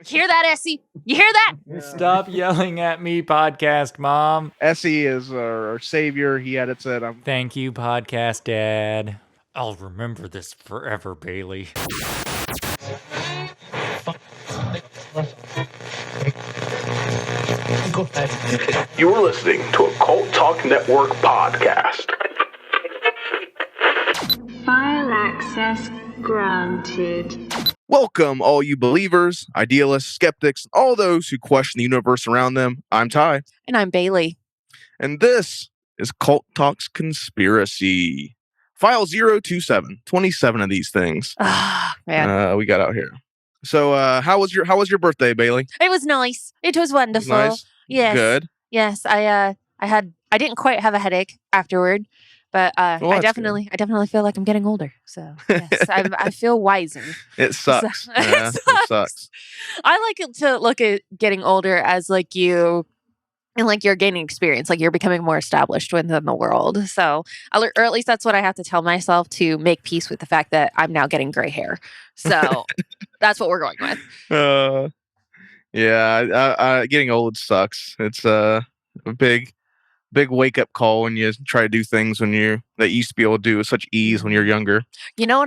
Hear that, Essie? You hear that? Yeah. Stop yelling at me, podcast mom. Essie is our savior. He edits it. Thank you, podcast dad. I'll remember this forever, Bailey. You're listening to a Cult Talk Network podcast. File access granted. Welcome, all you believers, idealists, skeptics, and all those who question the universe around them. I'm Ty. And I'm Bailey. And this is Cult Talk's Conspiracy. File 027. 27 of these things. Man. We got out here. So, how was your birthday, Bailey? It was nice. It was wonderful. Nice. Yes. Good. Yes. I didn't quite have a headache afterward, but Well, I that's definitely feel like I'm getting older. So yes, I feel wiser. It sucks. So- Yeah, it sucks. I like it to look at getting older as like you, and like you're gaining experience, like you're becoming more established within the world. So, or at least that's what I have to tell myself to make peace with the fact that I'm now getting gray hair. So that's what we're going with. Yeah, getting old sucks. It's a big wake up call when you try to do things that you used to be able to do with such ease when you're younger. You know,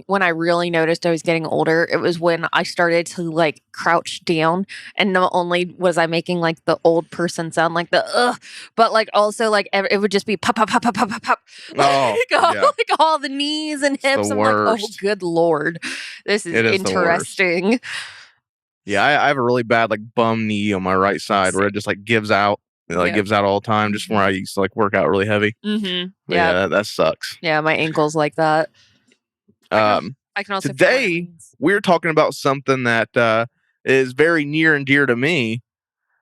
when I really noticed I was getting older, it was when I started to like crouch down, and not only was I making like the old person sound, like the but like also like it would just be pop pop pop pop pop pop pop, like all the knees and hips. the I'm like, oh worst. good lord, this is It is the worst. interesting. Yeah, I have a really bad like bum knee on my right side where it just like gives out. It like gives out all the time, just where I used to like work out really heavy. Mm-hmm. But yeah, that sucks. Yeah, my ankles like that. I can also feel Today it. we're talking about something that is very near and dear to me.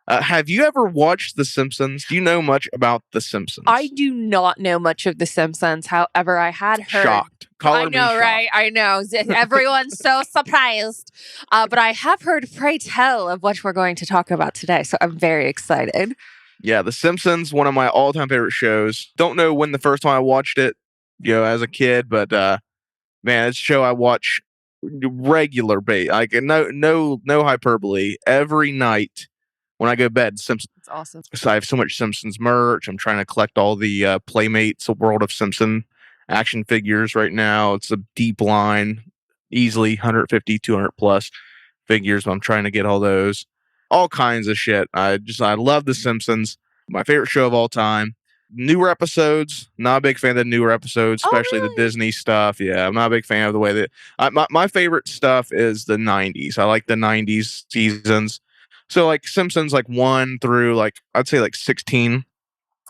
Have you ever watched The Simpsons? Do you know much about The Simpsons? I do not know much of The Simpsons. However, I had heard. Shocked. I know, right? I know. Everyone's so surprised. But I have heard pray tell of what we're going to talk about today. So I'm very excited. Yeah, The Simpsons, one of my all-time favorite shows. Don't know when the first time I watched it, as a kid, but man, it's a show I watch regular bait. Like no hyperbole. Every night when I go to bed, Simpsons. It's awesome. So I have so much Simpsons merch. I'm trying to collect all the Playmates, a World of Simpson action figures right now. It's a deep line, easily 150, 200 plus figures. But I'm trying to get all those. All kinds of shit. I love The Simpsons. My favorite show of all time. Newer episodes, not a big fan of the newer episodes, especially the Disney stuff. Yeah, I'm not a big fan of the way that... my favorite stuff is the 90s. I like the 90s seasons. So like Simpsons, like 1 through like, I'd say like 16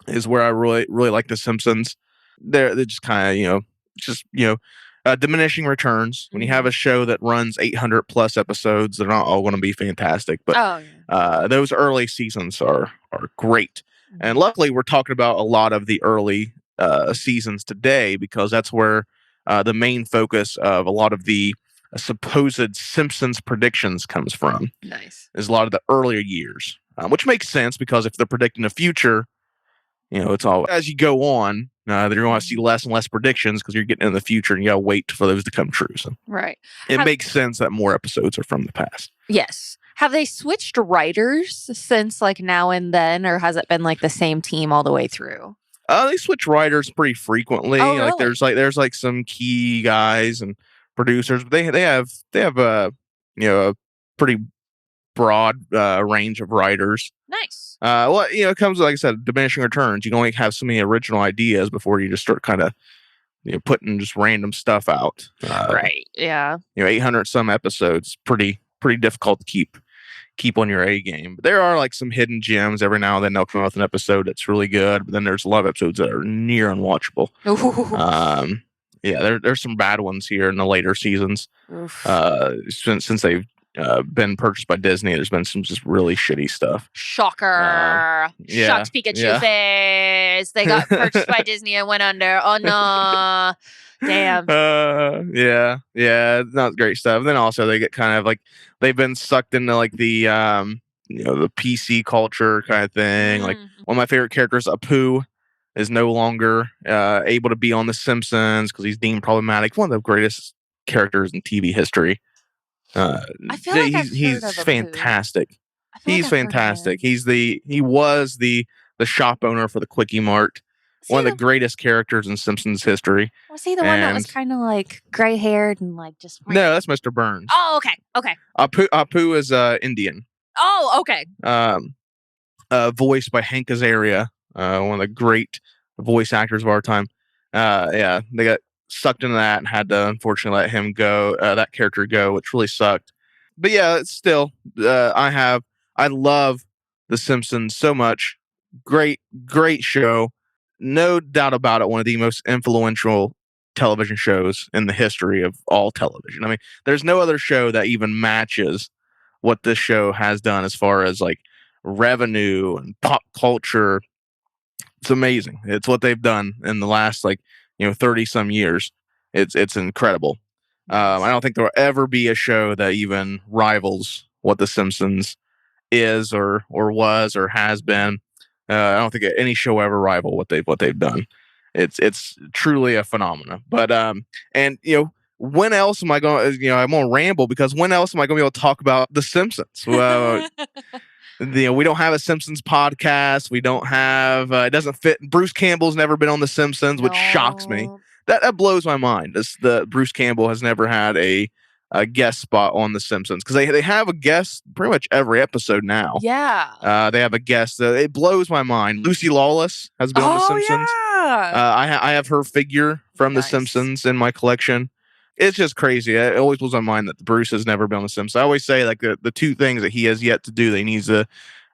is where I really, really like The Simpsons. They're just kind of, diminishing returns. When you have a show that runs 800 plus episodes, they're not all going to be fantastic, but those early seasons are great. And luckily, we're talking about a lot of the early seasons today because that's where the main focus of a lot of the supposed Simpsons predictions comes from. Nice. Is a lot of the earlier years, which makes sense because if they're predicting the future, it's all as you go on. They're going to see less and less predictions because you're getting in the future and you got to wait for those to come true. So right. It makes sense that more episodes are from the past. Yes. Have they switched writers since like now and then, or has it been like the same team all the way through? They switch writers pretty frequently. Oh, really? Like there's some key guys and producers, but they have a pretty broad range of writers. Nice. It comes, like I said, diminishing returns. You can only have so many original ideas before you just start kind of putting just random stuff out. Right. Yeah. 800 some episodes, pretty difficult to keep on your A game. But there are like some hidden gems. Every now and then they'll come out with an episode that's really good, but then there's a lot of episodes that are near unwatchable. There's some bad ones here in the later seasons. Since they've been purchased by Disney, there's been some just really shitty stuff. Shocker. Shucks Pikachu face. They got purchased by Disney and went under. Oh no. Damn. Not great stuff. Then also they get kind of like they've been sucked into like the the PC culture kind of thing. Like one of my favorite characters, Apu, is no longer able to be on The Simpsons because he's deemed problematic. One of the greatest characters in TV history. I feel like I've he's heard of Apu. fantastic. I feel like He's I've heard of fantastic. him. He was the shop owner for the Quickie Mart, Was he one of the the greatest characters in Simpsons history. one that was And kind of like gray haired and like just? no, that's Mr. Burns. Oh, okay. Apu is Indian. Oh, okay. Voiced by Hank Azaria, one of the great voice actors of our time. Yeah, they got sucked into that and had to unfortunately let him go, that character go, which really sucked. But yeah, it's still, I love The Simpsons so much. Great show. No doubt about it. One of the most influential television shows in the history of all television. I mean, there's no other show that even matches what this show has done as far as like revenue and pop culture. It's amazing. It's what they've done in the last 30 some years. It's incredible. I don't think there will ever be a show that even rivals what The Simpsons is or was or has been. I don't think any show ever rival what they've done. It's truly a phenomenon. But and when else am I going? I'm gonna ramble because when else am I going to be able to talk about The Simpsons? Well, we don't have a Simpsons podcast. We don't have. It doesn't fit. Bruce Campbell's never been on The Simpsons, which shocks me. That blows my mind. The Bruce Campbell has never had a guest spot on The Simpsons because they have a guest pretty much every episode now. Yeah. They have a guest. It blows my mind. Lucy Lawless has been on The Simpsons. Yeah. I have her figure from The Simpsons in my collection. It's just crazy. It always blows my mind that Bruce has never been on The Simpsons. I always say like the two things that he has yet to do that he needs to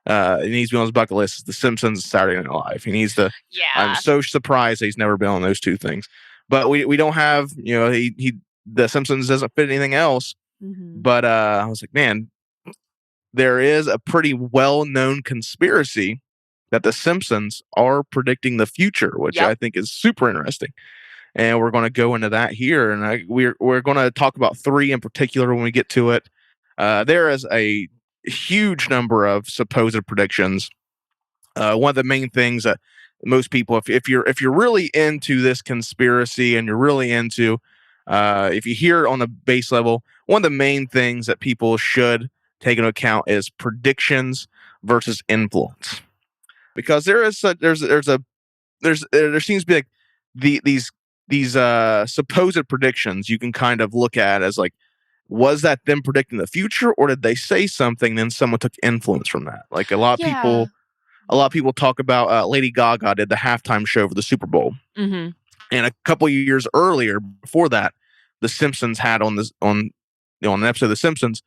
be on his bucket list is The Simpsons and Saturday Night Live. He needs to. Yeah. I'm so surprised that he's never been on those two things. But we don't have, The Simpsons doesn't fit anything else. Mm-hmm. But I was like, man, there is a pretty well-known conspiracy that The Simpsons are predicting the future, which I think is super interesting. And we're going to go into that here. And we're going to talk about three in particular when we get to it. There is a huge number of supposed predictions. One of the main things that most people, if you're really into this conspiracy and you're really into, if you hear it on the base level, one of the main things that people should take into account is predictions versus influence, because there seems to be like these supposed predictions you can kind of look at as like, was that them predicting the future, or did they say something then someone took influence from that? Like a lot of people talk about Lady Gaga did the halftime show for the Super Bowl. Mm-hmm. And a couple years earlier, before that, The Simpsons had on an episode of The Simpsons,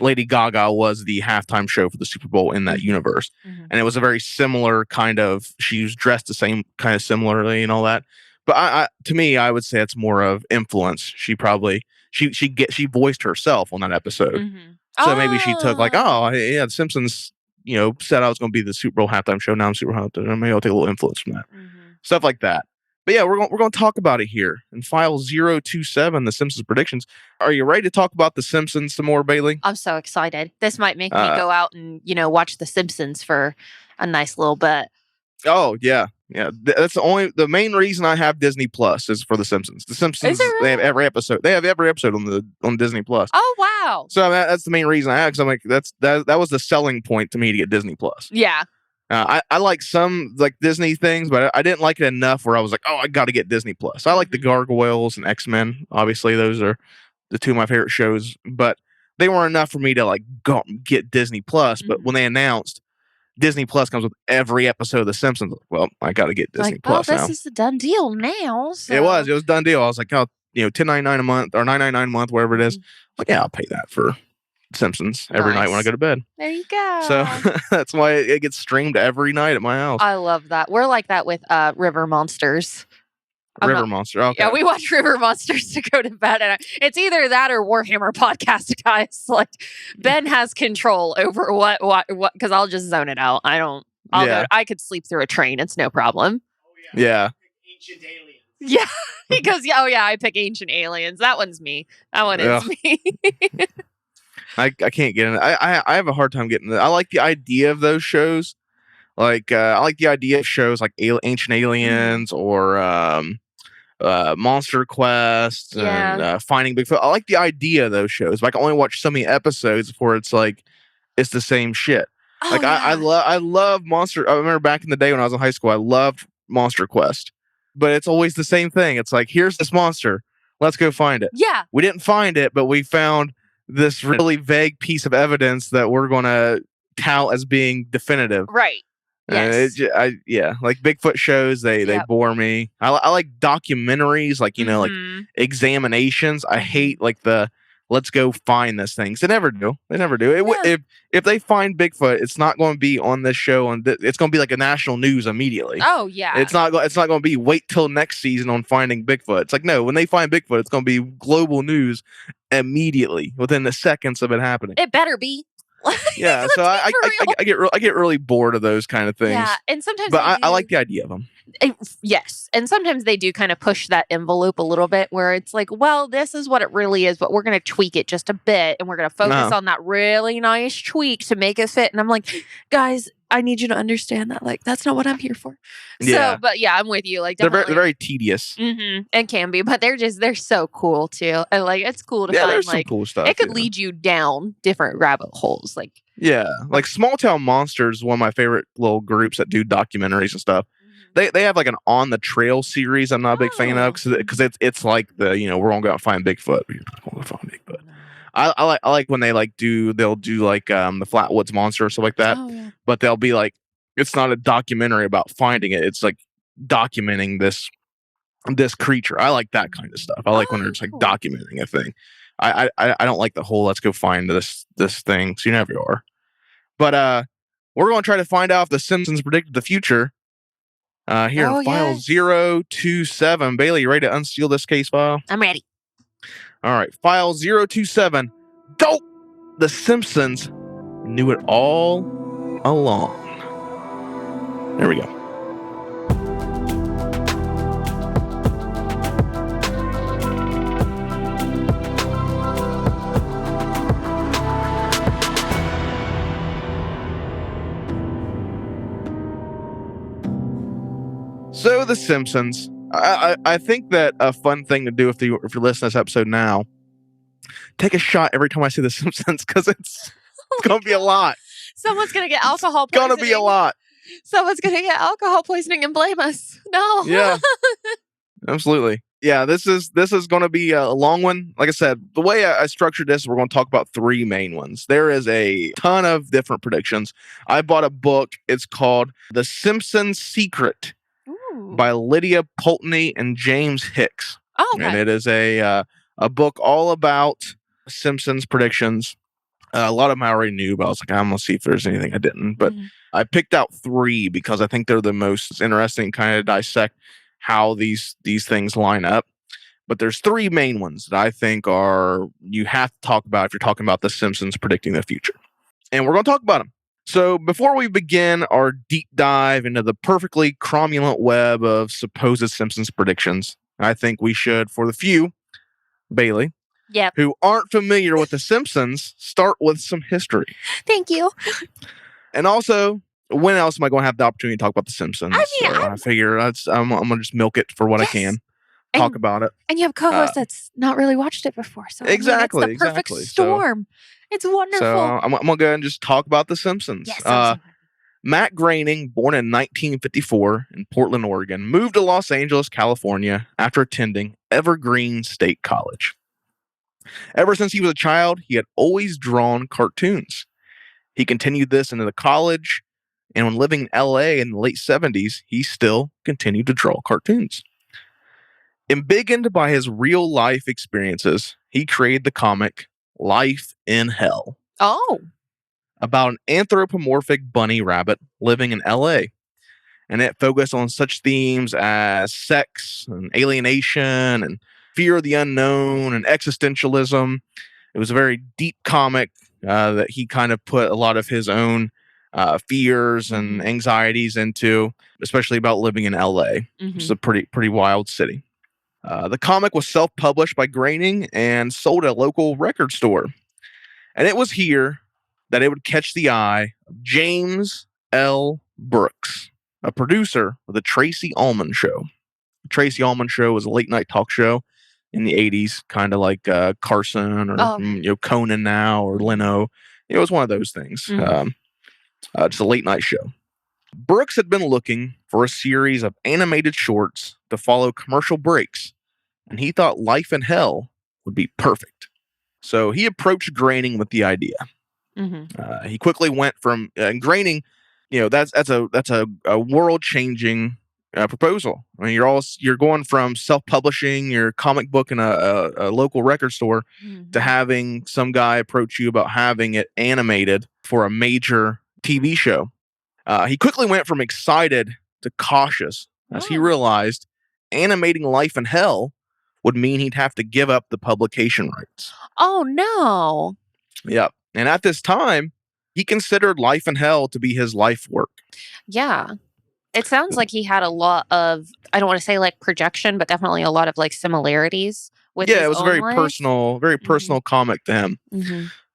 Lady Gaga was the halftime show for the Super Bowl in that universe. Mm-hmm. And it was a very similar kind of, she was dressed the same kind of similarly and all that. But to me, I would say it's more of influence. She voiced herself on that episode. Mm-hmm. So maybe she took like, oh yeah, The Simpsons, said I was going to be the Super Bowl halftime show. Now I'm Super Bowl halftime. Maybe I'll take a little influence from that. Mm-hmm. Stuff like that. But yeah, we're going to talk about it here in file 027, The Simpsons predictions. Are you ready to talk about The Simpsons some more, Bailey? I'm so excited. This might make me go out and, watch The Simpsons for a nice little bit. Oh, yeah. Yeah. That's the main reason I have Disney Plus is for The Simpsons. The Simpsons, really? They have every episode on Disney Plus. Oh, wow. So that's the main reason I have, because I'm like, that was the selling point to me to get Disney Plus. Yeah. I like some like Disney things, but I didn't like it enough where I was like, oh, I got to get Disney Plus. I like the Gargoyles and X-Men. Obviously, those are the two of my favorite shows, but they weren't enough for me to like go get Disney Plus. But when they announced Disney Plus comes with every episode of The Simpsons, well, I got to get Disney Plus now. This is a done deal now. So. It was a done deal. I was like, oh, $10.99 a month or $9.99 a month, whatever it is. Like, yeah, I'll pay that for Simpsons every night when I go to bed. There you go. So that's why it gets streamed every night at my house. I love that. We're like that with River Monsters. Monster. Okay. Yeah, we watch River Monsters to go to bed, and it's either that or Warhammer podcast, guys. Like Ben has control over what because I'll just zone it out. I could sleep through a train. It's no problem. Oh, yeah. Ancient aliens. Yeah, he goes. I pick Ancient Aliens. That one's me. That one is me. I can't get in. I have a hard time getting it. I like the idea of those shows. Like I like the idea of shows like Ancient Aliens or Monster Quest and Finding Bigfoot. I like the idea of those shows, but I can only watch so many episodes before it's like it's the same shit. Oh, I love Monster. I remember back in the day when I was in high school, I loved Monster Quest, but it's always the same thing. It's like, here's this monster, let's go find it. Yeah. We didn't find it, but we found this really vague piece of evidence that we're going to tout as being definitive. Right. Yes. Like Bigfoot shows, they bore me. I like documentaries, like, you know, like examinations. I hate like the let's go find this thing. They never do. If they find Bigfoot, it's not going to be on this show. It's going to be like a national news immediately. Oh yeah. It's not going to be wait till next season on finding Bigfoot. It's like, no, when they find Bigfoot, it's going to be global news immediately within the seconds of it happening. It better be. Yeah, so I get really bored of those kind of things. Yeah, and sometimes, but I like the idea of them. Yes, and sometimes they do kind of push that envelope a little bit, where it's like, well, this is what it really is, but we're going to tweak it just a bit, and we're going to focus on that really nice tweak to make it fit. And I'm like, guys, I need you to understand that, like, that's not what I'm here for. Yeah. So, but yeah, I'm with you. Like, they're definitely, very tedious. And can be, but they're so cool too, and like it's cool to find. There's like some cool stuff. It could lead you down different rabbit holes, like. Yeah, like Small Town Monsters, one of my favorite little groups that do documentaries and stuff. They have like an On the Trail series. I'm not a big fan of because it's like the, you know, we're gonna go out and find Bigfoot. We're gonna find Bigfoot. I like when they'll do like the Flatwoods Monster or stuff like that. But they'll be like, it's not a documentary about finding it. It's like documenting this creature. I like that kind of stuff. I like when they're just like documenting a thing. I don't like the whole let's go find this thing. So you never are. But we're going to try to find out if the Simpsons predicted the future. Here in file 027. Bailey, you ready to unseal this case file? I'm ready. All right, file 027. Dope! The Simpsons knew it all along. There we go. So The Simpsons. I think that a fun thing to do if you're listening to this episode now, take a shot every time I say The Simpsons, because it's going to be a lot. Someone's going to get alcohol poisoning. It's going to be a lot. Someone's going to get alcohol poisoning and blame us. No. Yeah. Absolutely. Yeah, this is going to be a long one. Like I said, the way I structured this, we're going to talk about three main ones. There is a ton of different predictions. I bought a book. It's called The Simpsons Secret by Lydia Pulteney and James Hicks. Oh, okay. And it is a book all about Simpsons predictions. A lot of them I already knew, but I was like, I'm going to see if there's anything I didn't. But I picked out three because I think they're the most interesting, kind of dissect how these things line up. But there's three main ones that I think you have to talk about if you're talking about the Simpsons predicting the future. And we're going to talk about them. So before we begin our deep dive into the perfectly cromulent web of supposed Simpsons predictions, I think we should, for the few, Bailey, who aren't familiar with the Simpsons, start with some history. Thank you. And also, when else am I going to have the opportunity to talk about the Simpsons? I figure I'm going to just milk it for what I can. Talk about it. And you have co-host that's not really watched it before. So exactly. I mean, it's the perfect storm. It's wonderful. So I'm going to go ahead and just talk about the Simpsons. Yes, Matt Groening, born in 1954 in Portland, Oregon, moved to Los Angeles, California after attending Evergreen State College. Ever since he was a child, he had always drawn cartoons. He continued this into the college, and when living in LA in the late 70s, he still continued to draw cartoons. Embiggened by his real-life experiences, he created the comic Life in Hell. Oh. About an anthropomorphic bunny rabbit living in LA. And it focused on such themes as sex and alienation and fear of the unknown and existentialism. It was a very deep comic that he kind of put a lot of his own fears and anxieties into, especially about living in LA. It's a pretty wild city. The comic was self-published by Groening and sold at a local record store. And it was here that it would catch the eye of James L. Brooks, a producer of The Tracy Ullman Show. Tracy Ullman Show was a late night talk show in the 80s, kind of like Carson or Conan now or Leno. It was one of those things. Just a late night show. Brooks had been looking for a series of animated shorts to follow commercial breaks, and he thought Life in Hell would be perfect. So he approached Groening with the idea. He quickly went from Groening, that's a world-changing proposal. I mean, you're going from self-publishing your comic book in a local record store to having some guy approach you about having it animated for a major TV show. He quickly went from excited to cautious as he realized animating Life in Hell would mean he'd have to give up the publication rights. Oh, no. Yep. And at this time, he considered Life in Hell to be his life work. Yeah. It sounds like he had a lot of, I don't want to say like projection, but definitely a lot of like similarities with his it was own a very life. personal comic to him.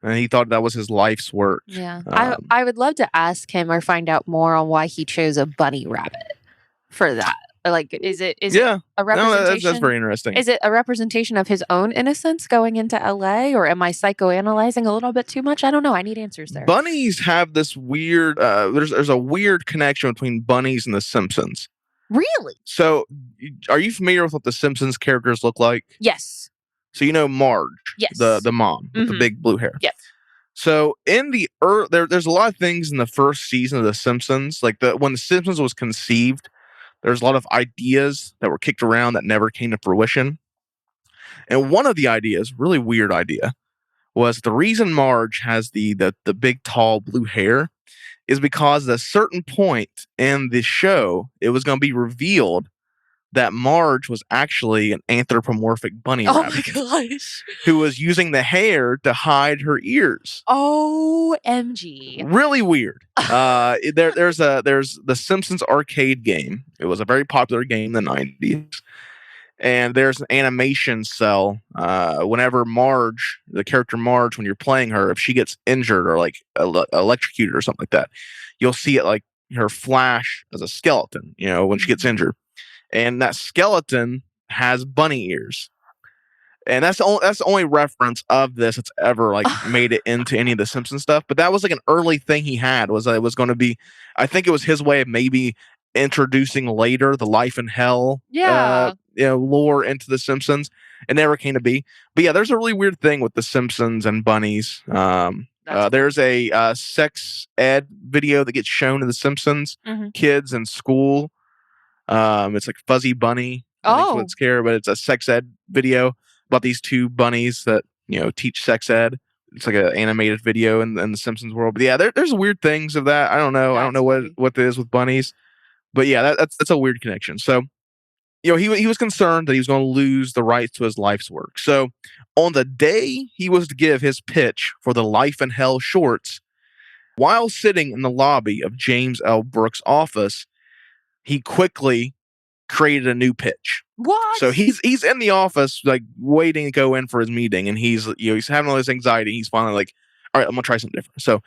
And he thought that was his life's work. Yeah. I would love to ask him or find out more on why he chose a bunny rabbit for that. Like, is it a representation? That's very interesting. Is it a representation of his own innocence going into LA, or am I psychoanalyzing a little bit too much? I don't know. I need answers there. Bunnies have this weird, there's a weird connection between bunnies and the Simpsons. Really? So, are you familiar with what the Simpsons characters look like? Yes. So you know Marge, yes, the mom with the big blue hair. Yes. So in the there's a lot of things in the first season of The Simpsons, like when The Simpsons was conceived, there's a lot of ideas that were kicked around that never came to fruition. And one of the ideas, really weird idea, was the reason Marge has the big tall blue hair is because at a certain point in the show, it was going to be revealed that Marge was actually an anthropomorphic bunny rabbit. Oh my gosh. Who was using the hair to hide her ears. OMG. Really weird. There's the Simpsons arcade game. It was a very popular game in the 90s. And there's an animation cell. Whenever Marge, the character Marge, when you're playing her, if she gets injured or like electrocuted or something like that, you'll see it like her flash as a skeleton, when she gets injured. And that skeleton has bunny ears. And that's the only reference of this that's ever like made it into any of the Simpsons stuff. But that was like an early thing he had, was that it was going to be, I think it was his way of maybe introducing later the Life in Hell lore into the Simpsons. It never came to be. But yeah, there's a really weird thing with the Simpsons and bunnies. There's a sex ed video that gets shown in the Simpsons kids in school. It's like Fuzzy Bunny. I think what it's scared, but it's a sex ed video about these two bunnies that teach sex ed. It's like an animated video in the Simpsons world. But yeah, there's weird things of that. I don't know. I don't know what it is with bunnies, but yeah, that's a weird connection. So he was concerned that he was going to lose the rights to his life's work. So on the day he was to give his pitch for the Life in Hell shorts, while sitting in the lobby of James L. Brooks' office, he quickly created a new pitch. What? So he's in the office, like waiting to go in for his meeting, and he's having all this anxiety. He's finally like, all right, I'm gonna try something different. So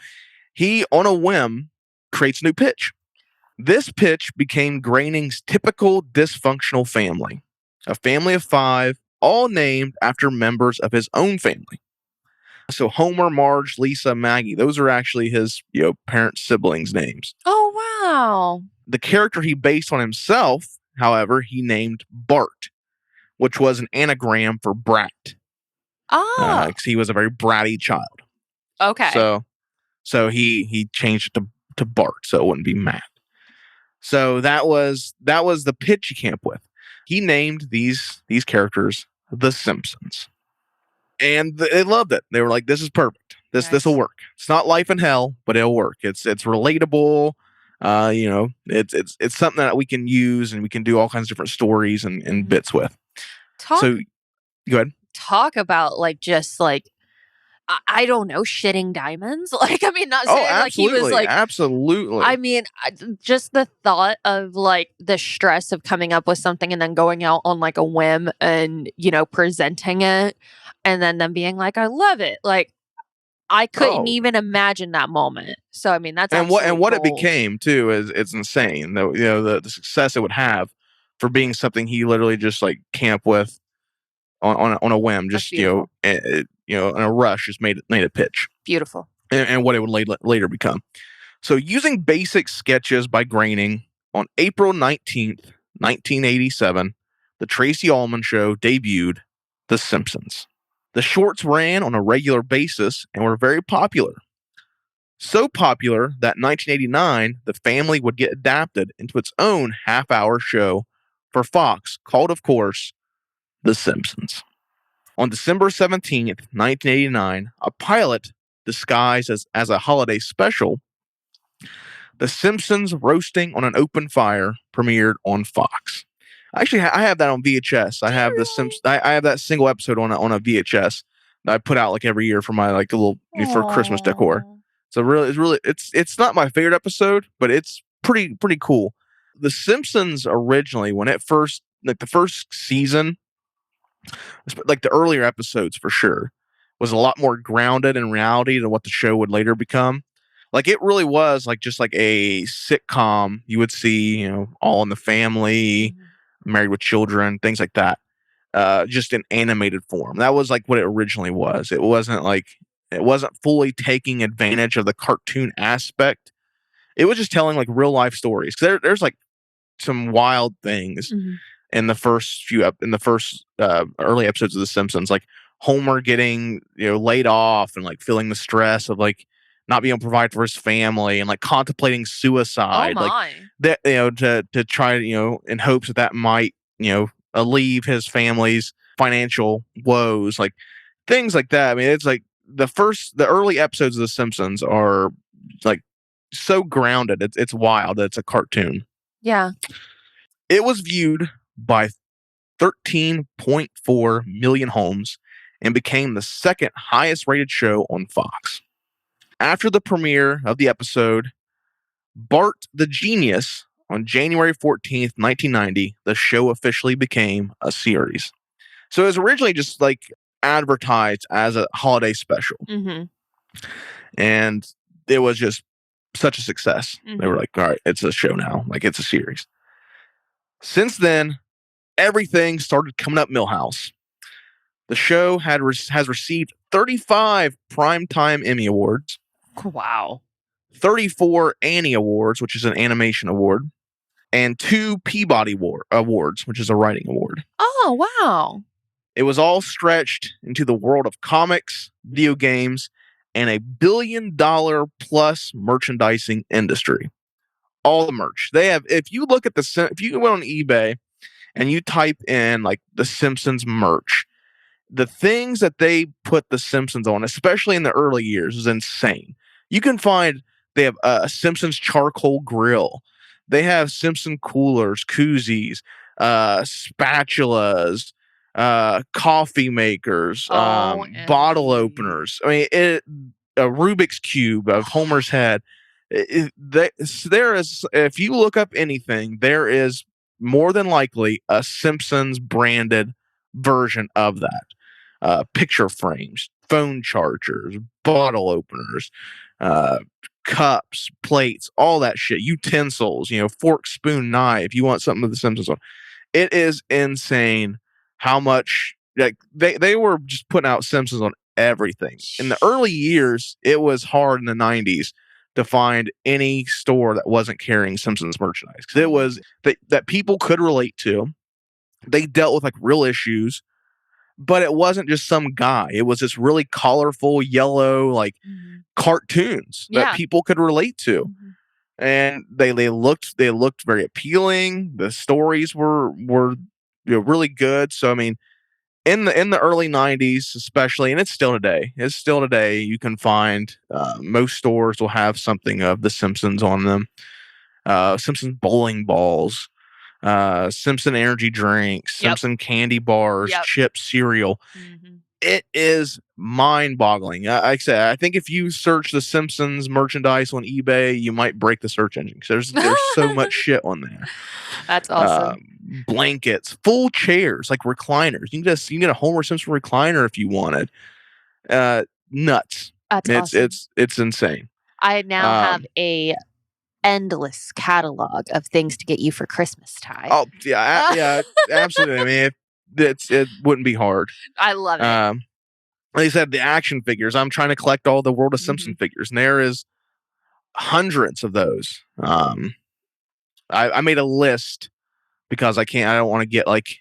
he, on a whim, creates a new pitch. This pitch became Groening's typical dysfunctional family, a family of 5, all named after members of his own family. So Homer, Marge, Lisa, Maggie, those are actually his parent siblings' names. Oh wow. The character he based on himself, however, he named Bart, which was an anagram for brat. Because he was a very bratty child. Okay. So he changed it to Bart, so it wouldn't be Matt. So that was the pitch he came up with. He named these characters the Simpsons, and they loved it. They were like, "This is perfect. This will work. It's not Life in Hell, but it'll work. It's relatable." It's something that we can use and we can do all kinds of different stories and bits with. So go ahead. Talk about like just like I don't know, shitting diamonds. Like, I mean, not saying like he was like absolutely. I mean, just the thought of like the stress of coming up with something and then going out on like a whim and presenting it and then them being like, I love it. Like I couldn't even imagine that moment. So I mean, that's what it became too is it's insane. The success it would have for being something he literally just like came up with on a whim, That's just beautiful. in a rush, just made a pitch Beautiful. and what it would later become. So using basic sketches by Groening, on April 19th, 1987, the Tracy Ullman Show debuted The Simpsons. The shorts ran on a regular basis and were very popular. So popular that in 1989, the family would get adapted into its own half-hour show for Fox, called, of course, The Simpsons. On December 17th, 1989, a pilot disguised as a holiday special, The Simpsons Roasting on an Open Fire, premiered on Fox. Actually, I have that on VHS. I have the I have that single episode on a VHS that I put out like every year for my like a little for Christmas decor. So it's not my favorite episode, but it's pretty cool. The Simpsons originally, when it first like the first season, like the earlier episodes for sure, was a lot more grounded in reality than what the show would later become. Like it really was like just like a sitcom you would see, All in the Family, Married with Children, things like that. Just in animated form. That was like what it originally was. It wasn't fully taking advantage of the cartoon aspect. It was just telling like real life stories. There's like some wild things in the first early episodes of The Simpsons, like Homer getting laid off and like feeling the stress of like not being able to provide for his family and like contemplating suicide, like that, to try in hopes that might alleviate his family's financial woes, like things like that. I mean, it's like the early episodes of The Simpsons are like so grounded. It's wild that it's a cartoon. Yeah. It was viewed by 13.4 million homes and became the second highest rated show on Fox. After the premiere of the episode, Bart the Genius, on January 14th, 1990, the show officially became a series. So it was originally just like advertised as a holiday special. And it was just such a success. They were like, all right, it's a show now. Like it's a series. Since then, everything started coming up Milhouse. The show has received 35 Primetime Emmy Awards. Wow. 34 Annie Awards, which is an animation award, and 2 Peabody Awards, which is a writing award. Oh, wow. It was all stretched into the world of comics, video games, and a $1 billion plus merchandising industry. All the merch. They have, if you went on eBay and you type in like the Simpsons merch, the things that they put the Simpsons on, especially in the early years, is insane. You can find they have a Simpsons charcoal grill. They have Simpson coolers, koozies, spatulas, coffee makers, bottle openers. I mean, a Rubik's cube of Homer's head. There is, if you look up anything, there is more than likely a Simpsons branded version of that. Picture frames, phone chargers, bottle openers, cups, plates, all that shit, utensils, fork, spoon, knife. You want something with the Simpsons on. It is insane how much like they were just putting out Simpsons on everything. In the early years, it was hard in the 90s to find any store that wasn't carrying Simpsons merchandise, because it was that people could relate to. They dealt with like real issues, but it wasn't just some guy. It was this really colorful yellow like cartoons that people could relate to. And they looked very appealing. The stories were really good. So I mean, in the early 90s especially, and it's still today, you can find most stores will have something of the Simpsons on them. Simpsons bowling balls, Simpson energy drinks, Simpson candy bars, chips, cereal. It is mind-boggling. Like I said, I think if you search the Simpsons merchandise on eBay, you might break the search engine, because there's so much shit on there. That's awesome. Blankets, full chairs, like recliners. You can get a Homer Simpson recliner if you wanted. Nuts. That's awesome. It's insane. I now have a endless catalog of things to get you for Christmas time. Oh yeah, absolutely. I mean, it wouldn't be hard. I love it. Like I said, the action figures. I'm trying to collect all the World of Simpsons figures, and there is hundreds of those. I made a list because I don't want to get like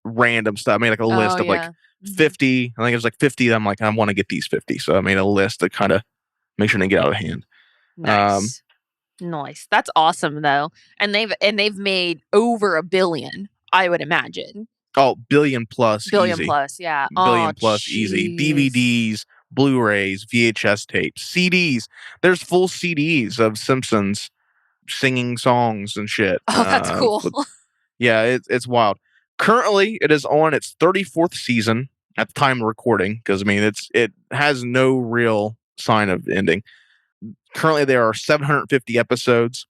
random stuff. I made like a list of like 50. I think it was like 50. I'm like, I want to get these 50. So I made a list to kind of make sure they get out of hand. Nice. Nice. That's awesome though. And they've made over 1 billion, I would imagine. Oh, billion plus Billion easy. plus, yeah. Billion plus easy. DVDs, Blu-rays, VHS tapes, CDs. There's full CDs of Simpsons singing songs and shit. Oh, that's cool. Yeah, it's wild. Currently, it is on its 34th season at the time of recording, because I mean it has no real sign of ending. Currently, there are 750 episodes.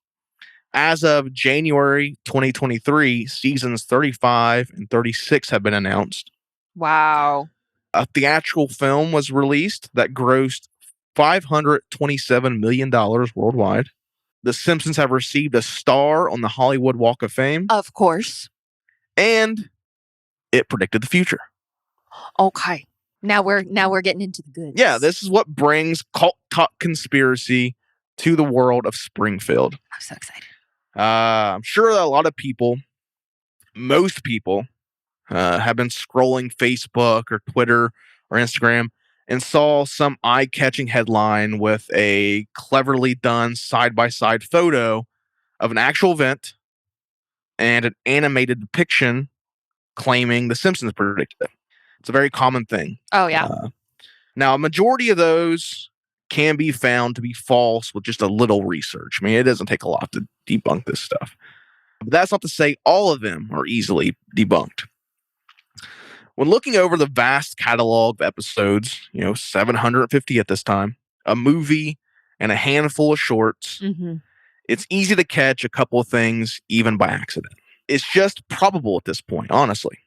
As of January 2023, seasons 35 and 36 have been announced. Wow. A theatrical film was released that grossed $527 million worldwide. The Simpsons have received a star on the Hollywood Walk of Fame. Of course. And it predicted the future. Okay. Now we're getting into the goods. Yeah, this is what brings cult talk conspiracy to the world of Springfield. I'm so excited. I'm sure that a lot of people, most people, have been scrolling Facebook or Twitter or Instagram and saw some eye-catching headline with a cleverly done side-by-side photo of an actual event and an animated depiction claiming the Simpsons predicted it. It's a very common thing. Oh, yeah. Now, a majority of those can be found to be false with just a little research. I mean, it doesn't take a lot to debunk this stuff. But that's not to say all of them are easily debunked. When looking over the vast catalog of episodes, 750 at this time, a movie and a handful of shorts, it's easy to catch a couple of things even by accident. It's just probable at this point, honestly.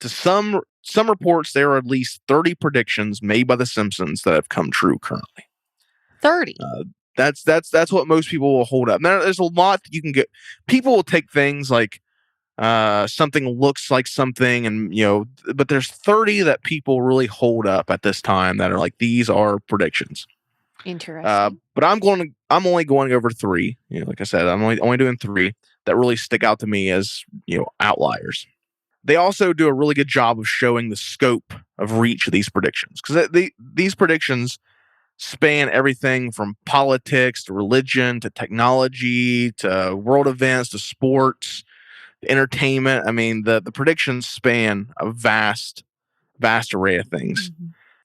To some reports, there are at least 30 predictions made by The Simpsons that have come true currently. 30. That's what most people will hold up. Now, there's a lot that you can get. People will take things like something looks like something, and but there's 30 that people really hold up at this time that are like, these are predictions. Interesting. But I'm only going over 3. Like I said, I'm only doing 3 that really stick out to me as outliers. They also do a really good job of showing the scope of reach of these predictions, because these predictions span everything from politics to religion to technology to world events to sports, to entertainment. I mean, the predictions span a vast array of things.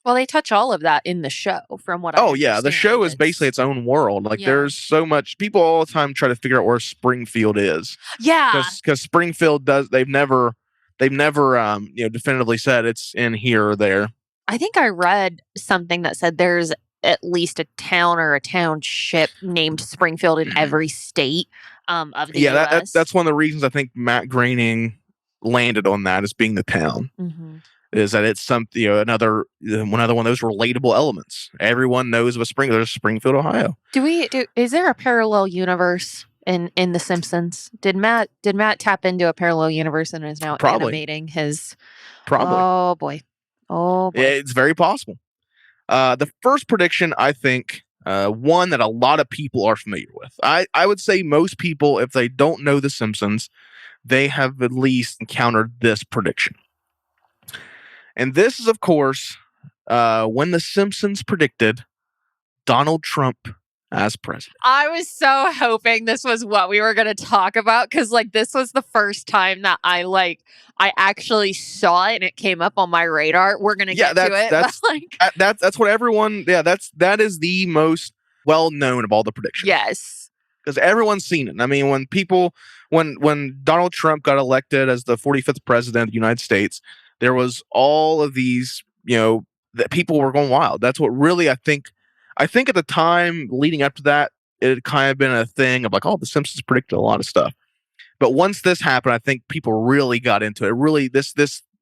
Well, they touch all of that in the show, from what I understand. Yeah, the show is basically its own world. Like, there's so much. People all the time try to figure out where Springfield is. Yeah, because Springfield they've never definitively said it's in here or there. I think I read something that said there's at least a town or a township named Springfield in every state of the US. That's one of the reasons I think Matt Groening landed on that as being the town. Is that it's something, another one of those relatable elements. Everyone knows of there's Springfield, Ohio. Is there a parallel universe in The Simpsons? Did Matt tap into a parallel universe and is now animating his? Probably. Oh boy. It's very possible. The first prediction, I think, one that a lot of people are familiar with. I would say most people, if they don't know The Simpsons, they have at least encountered this prediction. And this is, of course, when The Simpsons predicted Donald Trump as president. I was so hoping this was what we were going to talk about, because this was the first time that I actually saw it and it came up on my radar. We're going to get to it. That's what everyone. Yeah, that is the most well known of all the predictions. Yes, because everyone's seen it. I mean, when Donald Trump got elected as the 45th president of the United States, there was all of these, that people were going wild. That's what really, I think at the time leading up to that, it had kind of been a thing of like, oh, The Simpsons predicted a lot of stuff. But once this happened, I think people really got into it. Really, this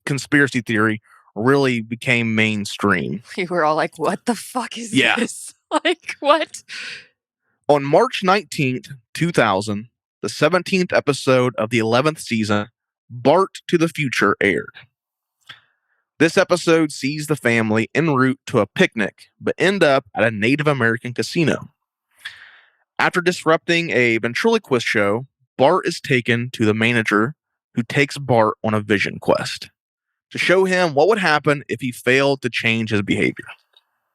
conspiracy theory really became mainstream. We were all like, what the fuck is this? Like, what? On March 19th, 2000, the 17th episode of the 11th season, Bart to the Future, aired. This episode sees the family en route to a picnic, but end up at a Native American casino. After disrupting a ventriloquist show, Bart is taken to the manager, who takes Bart on a vision quest to show him what would happen if he failed to change his behavior.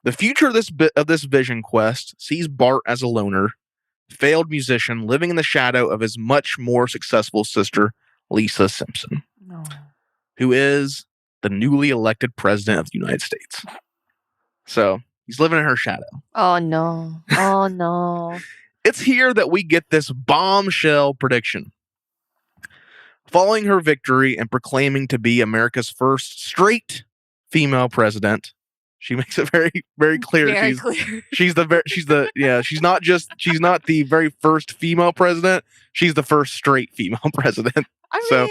The future of this vision quest sees Bart as a loner, failed musician living in the shadow of his much more successful sister, Lisa Simpson, who is the newly elected president of the United States. So he's living in her shadow. Oh, no. Oh, no. It's here that we get this bombshell prediction. Following her victory and proclaiming to be America's first straight female president, she makes it very, very clear. Very clear. She's not the very first female president. She's the first straight female president. I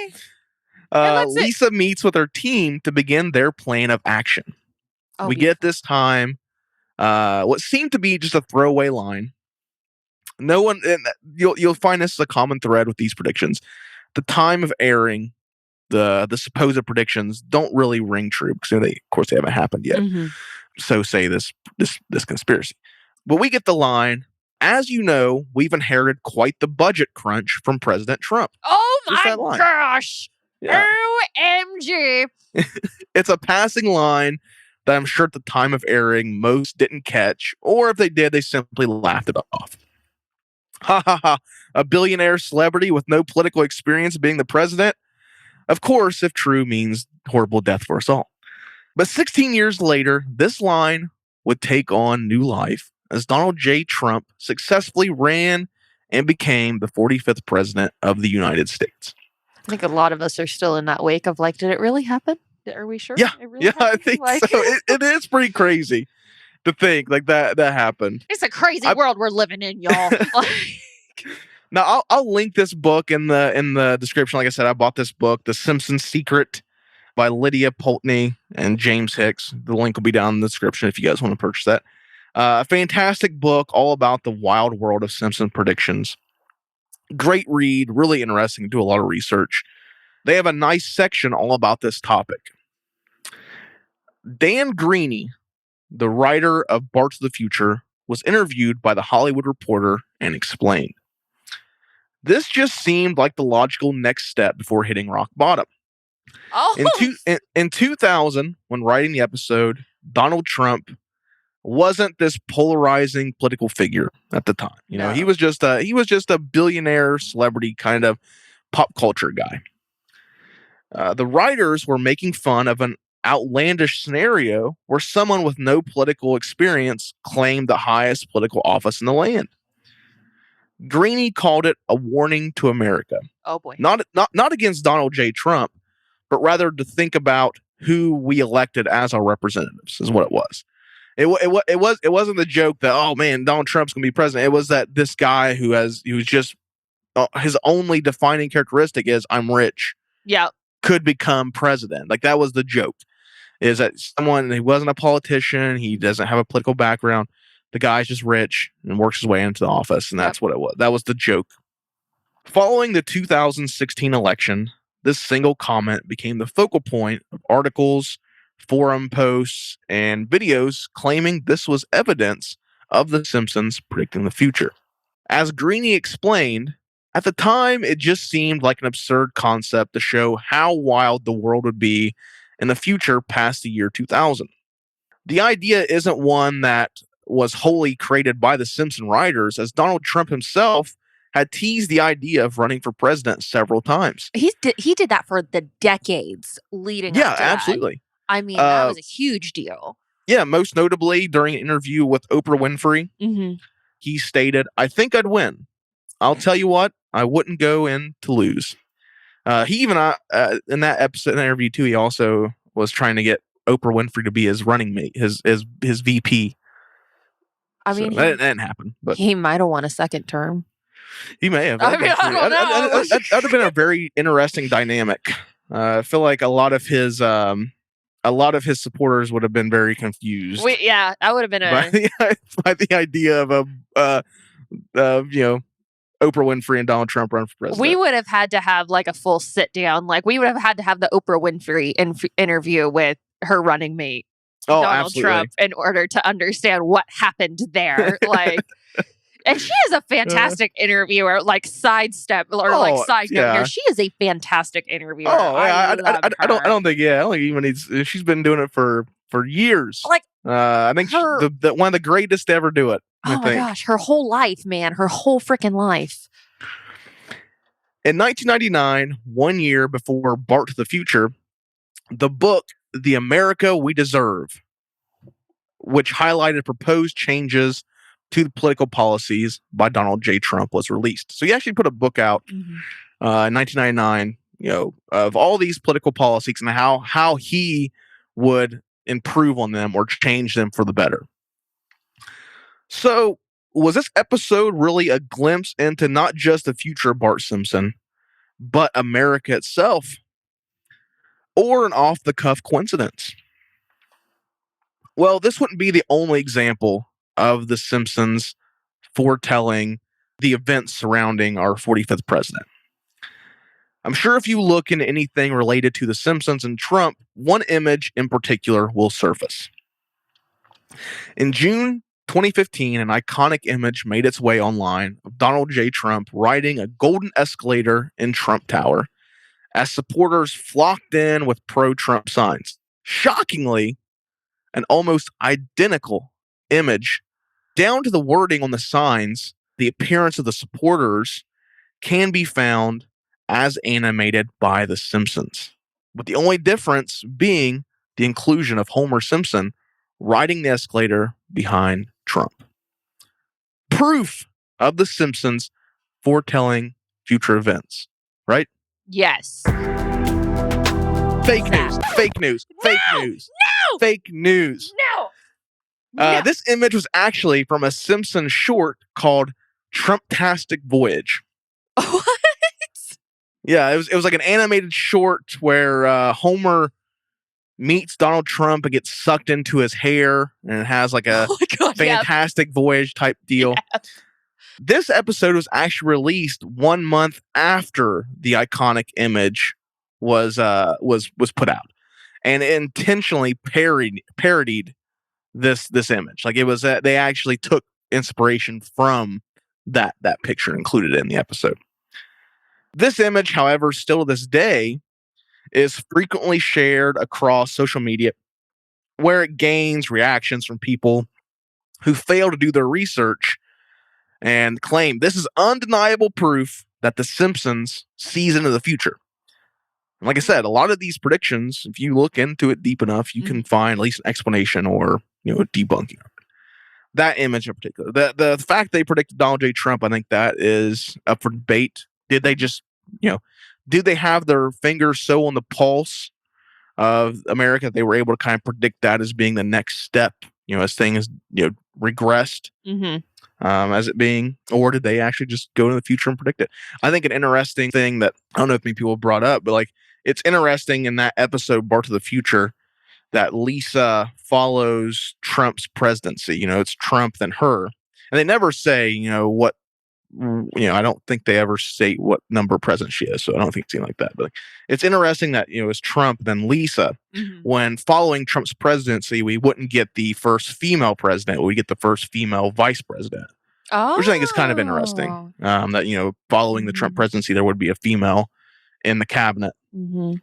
mean, Lisa meets with her team to begin their plan of action. We get this time what seemed to be just a throwaway line. No one, you'll find this is a common thread with these predictions. The time of airing, the supposed predictions don't really ring true because of course they haven't happened yet. Mm-hmm. So say this conspiracy. But we get the line, as you know, we've inherited quite the budget crunch from President Trump. Oh Just that my line. gosh. Yeah. OMG. It's a passing line that I'm sure at the time of airing, most didn't catch, or if they did, they simply laughed it off. Ha ha ha. A billionaire celebrity with no political experience being the president? Of course, if true, means horrible death for us all. But 16 years later, this line would take on new life as Donald J. Trump successfully ran and became the 45th president of the United States. I think a lot of us are still in that wake of like, did it really happen? Are we sure? Yeah, It really happened? I think so. It is pretty crazy to think like that happened. It's a crazy world we're living in, y'all. Now I'll link this book in the description. Like I said, I bought this book, The Simpsons Secret, by Lydia Pulteney and James Hicks. The link will be down in the description if you guys want to purchase that. A fantastic book all about the wild world of Simpson predictions. Great read, really interesting. Do a lot of research. They have a nice section all about this topic. Dan Greeny, the writer of Bart to the Future, was interviewed by The Hollywood Reporter and explained, this just seemed like the logical next step before hitting rock bottom. Oh. In 2000, when writing the episode, Donald Trump wasn't this polarizing political figure at the time. You know, he was just a billionaire celebrity kind of pop culture guy. The writers were making fun of an outlandish scenario where someone with no political experience claimed the highest political office in the land. Greeny called it a warning to America. Oh boy. Not against Donald J. Trump, but rather to think about who we elected as our representatives is what it was. It wasn't the joke that, oh man, Donald Trump's gonna be president. It was that this guy who's just his only defining characteristic is I'm rich. Yeah. Could become president. Like that was the joke. Is that someone he wasn't a politician, he doesn't have a political background. The guy's just rich and works his way into the office, and that's what it was. That was the joke. Following the 2016 election, this single comment became the focal point of articles, forum posts, and videos claiming this was evidence of the Simpsons predicting the future. As Greeny explained, at the time, it just seemed like an absurd concept to show how wild the world would be in the future past the year 2000. The idea isn't one that was wholly created by the Simpson writers, as Donald Trump himself had teased the idea of running for president several times. He did that for the decades leading up to that. Yeah, absolutely. I mean, that was a huge deal. Yeah, most notably during an interview with Oprah Winfrey, he stated, I think I'd win. I'll tell you what, I wouldn't go in to lose. He even, in that episode, in that interview too, he also was trying to get Oprah Winfrey to be his running mate, his VP. I mean, that didn't happen. But he might have won a second term. He may have. I mean, I don't know. That would have been a very interesting dynamic. I feel like a lot of his supporters would have been very confused. That would have been by the idea of Oprah Winfrey and Donald Trump run for president. We would have had to have like a full sit down. Like we would have had to have the Oprah Winfrey interview with her running mate, Oh, Donald absolutely. Trump, in order to understand what happened there. Like, and she is a fantastic interviewer. Like sidestep or like side note here, she is a fantastic interviewer. I don't think even needs. She's been doing it for years. Like, I think the one of the greatest to ever do it. Oh my gosh, her whole life, man, her whole freaking life. In 1999, 1 year before Bart to the Future, the book The America We Deserve, which highlighted proposed changes to the political policies by Donald J. Trump, was released. So he actually put a book out in 1999, of all these political policies and how he would improve on them or change them for the better. So was this episode really a glimpse into not just the future of Bart Simpson, but America itself? Or an off-the-cuff coincidence? Well, this wouldn't be the only example of The Simpsons foretelling the events surrounding our 45th president. I'm sure if you look into anything related to The Simpsons and Trump, one image in particular will surface. In June 2015, an iconic image made its way online of Donald J. Trump riding a golden escalator in Trump Tower as supporters flocked in with pro-Trump signs. Shockingly, an almost identical image, down to the wording on the signs, the appearance of the supporters, can be found as animated by The Simpsons, with the only difference being the inclusion of Homer Simpson riding the escalator behind Trump. Proof of The Simpsons foretelling future events, right? Yes. Fake news. Fake news. Fake news. No! Fake news. No! This image was actually from a Simpsons short called Trumptastic Voyage. What? Yeah, it was like an animated short where Homer meets Donald Trump and gets sucked into his hair, and it has like a fantastic voyage type deal. Yeah. This episode was actually released 1 month after the iconic image was put out, and it intentionally parodied this image. Like it was they actually took inspiration from that picture and included it in the episode. This image, however, still to this day, is frequently shared across social media, where it gains reactions from people who fail to do their research and claim this is undeniable proof that The Simpsons sees into the future. And like I said, a lot of these predictions, if you look into it deep enough, you can find at least an explanation or debunking of it. That image in particular, the fact they predicted Donald J. Trump, I think that is up for debate. Did they just, did they have their fingers so on the pulse of America that they were able to kind of predict that as being the next step, as things, regressed as it being, or did they actually just go into the future and predict it? I think an interesting thing that I don't know if many people brought up, but like it's interesting in that episode, Bart to the Future, that Lisa follows Trump's presidency. It's Trump then her, and they never say, what. I don't think they ever state what number president she is, so I don't think it's anything like that. But it's interesting that it's Trump then Lisa. When following Trump's presidency, we wouldn't get the first female president; we get the first female vice president, which I think is kind of interesting. That following the Trump presidency, there would be a female in the cabinet, and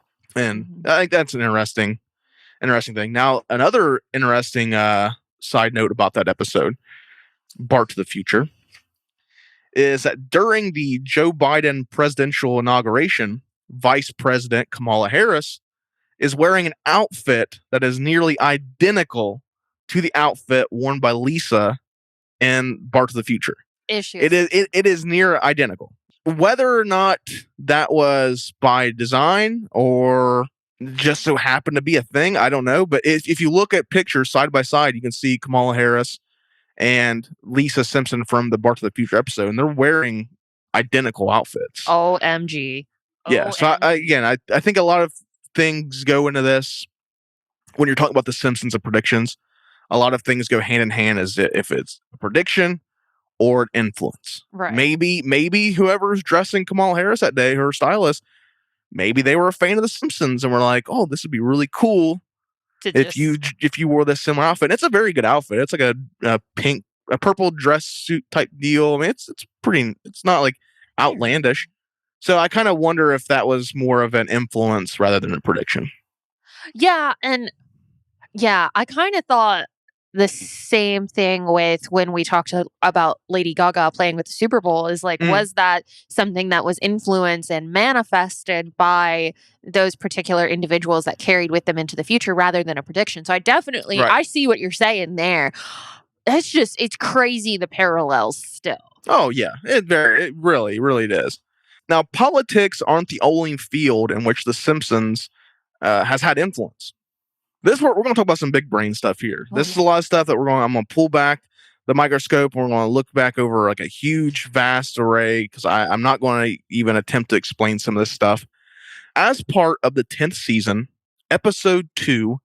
I think that's an interesting thing. Now, another interesting side note about that episode, Bart to the Future, is that during the Joe Biden presidential inauguration, Vice President Kamala Harris is wearing an outfit that is nearly identical to the outfit worn by Lisa in Bart to the Future. It is near identical. Whether or not that was by design or just so happened to be a thing, I don't know. But if you look at pictures side by side, you can see Kamala Harris and Lisa Simpson from the Bart to the Future episode, and they're wearing identical outfits. OMG. Yeah, so I think a lot of things go into this when you're talking about The Simpsons and predictions. A lot of things go hand in hand, as if it's a prediction or an influence. Right. Maybe whoever's dressing Kamala Harris that day, her stylist, maybe they were a fan of The Simpsons and were like, "Oh, this would be really cool if you wore this similar outfit." And it's a very good outfit. It's like a purple dress suit type deal. I mean, it's pretty. It's not like outlandish. So I kind of wonder if that was more of an influence rather than a prediction. Yeah, and I kind of thought the same thing with when we talked about Lady Gaga playing with the Super Bowl is like, was that something that was influenced and manifested by those particular individuals that carried with them into the future rather than a prediction? So I see what you're saying there. It's crazy the parallels still. Oh yeah, it really is. Now, politics aren't the only field in which The Simpsons has had influence. We're going to talk about some big brain stuff here. This is a lot of stuff that I'm going to pull back the microscope and we're going to look back over like a huge, vast array because I'm not going to even attempt to explain some of this stuff. As part of the 10th season, episode 2,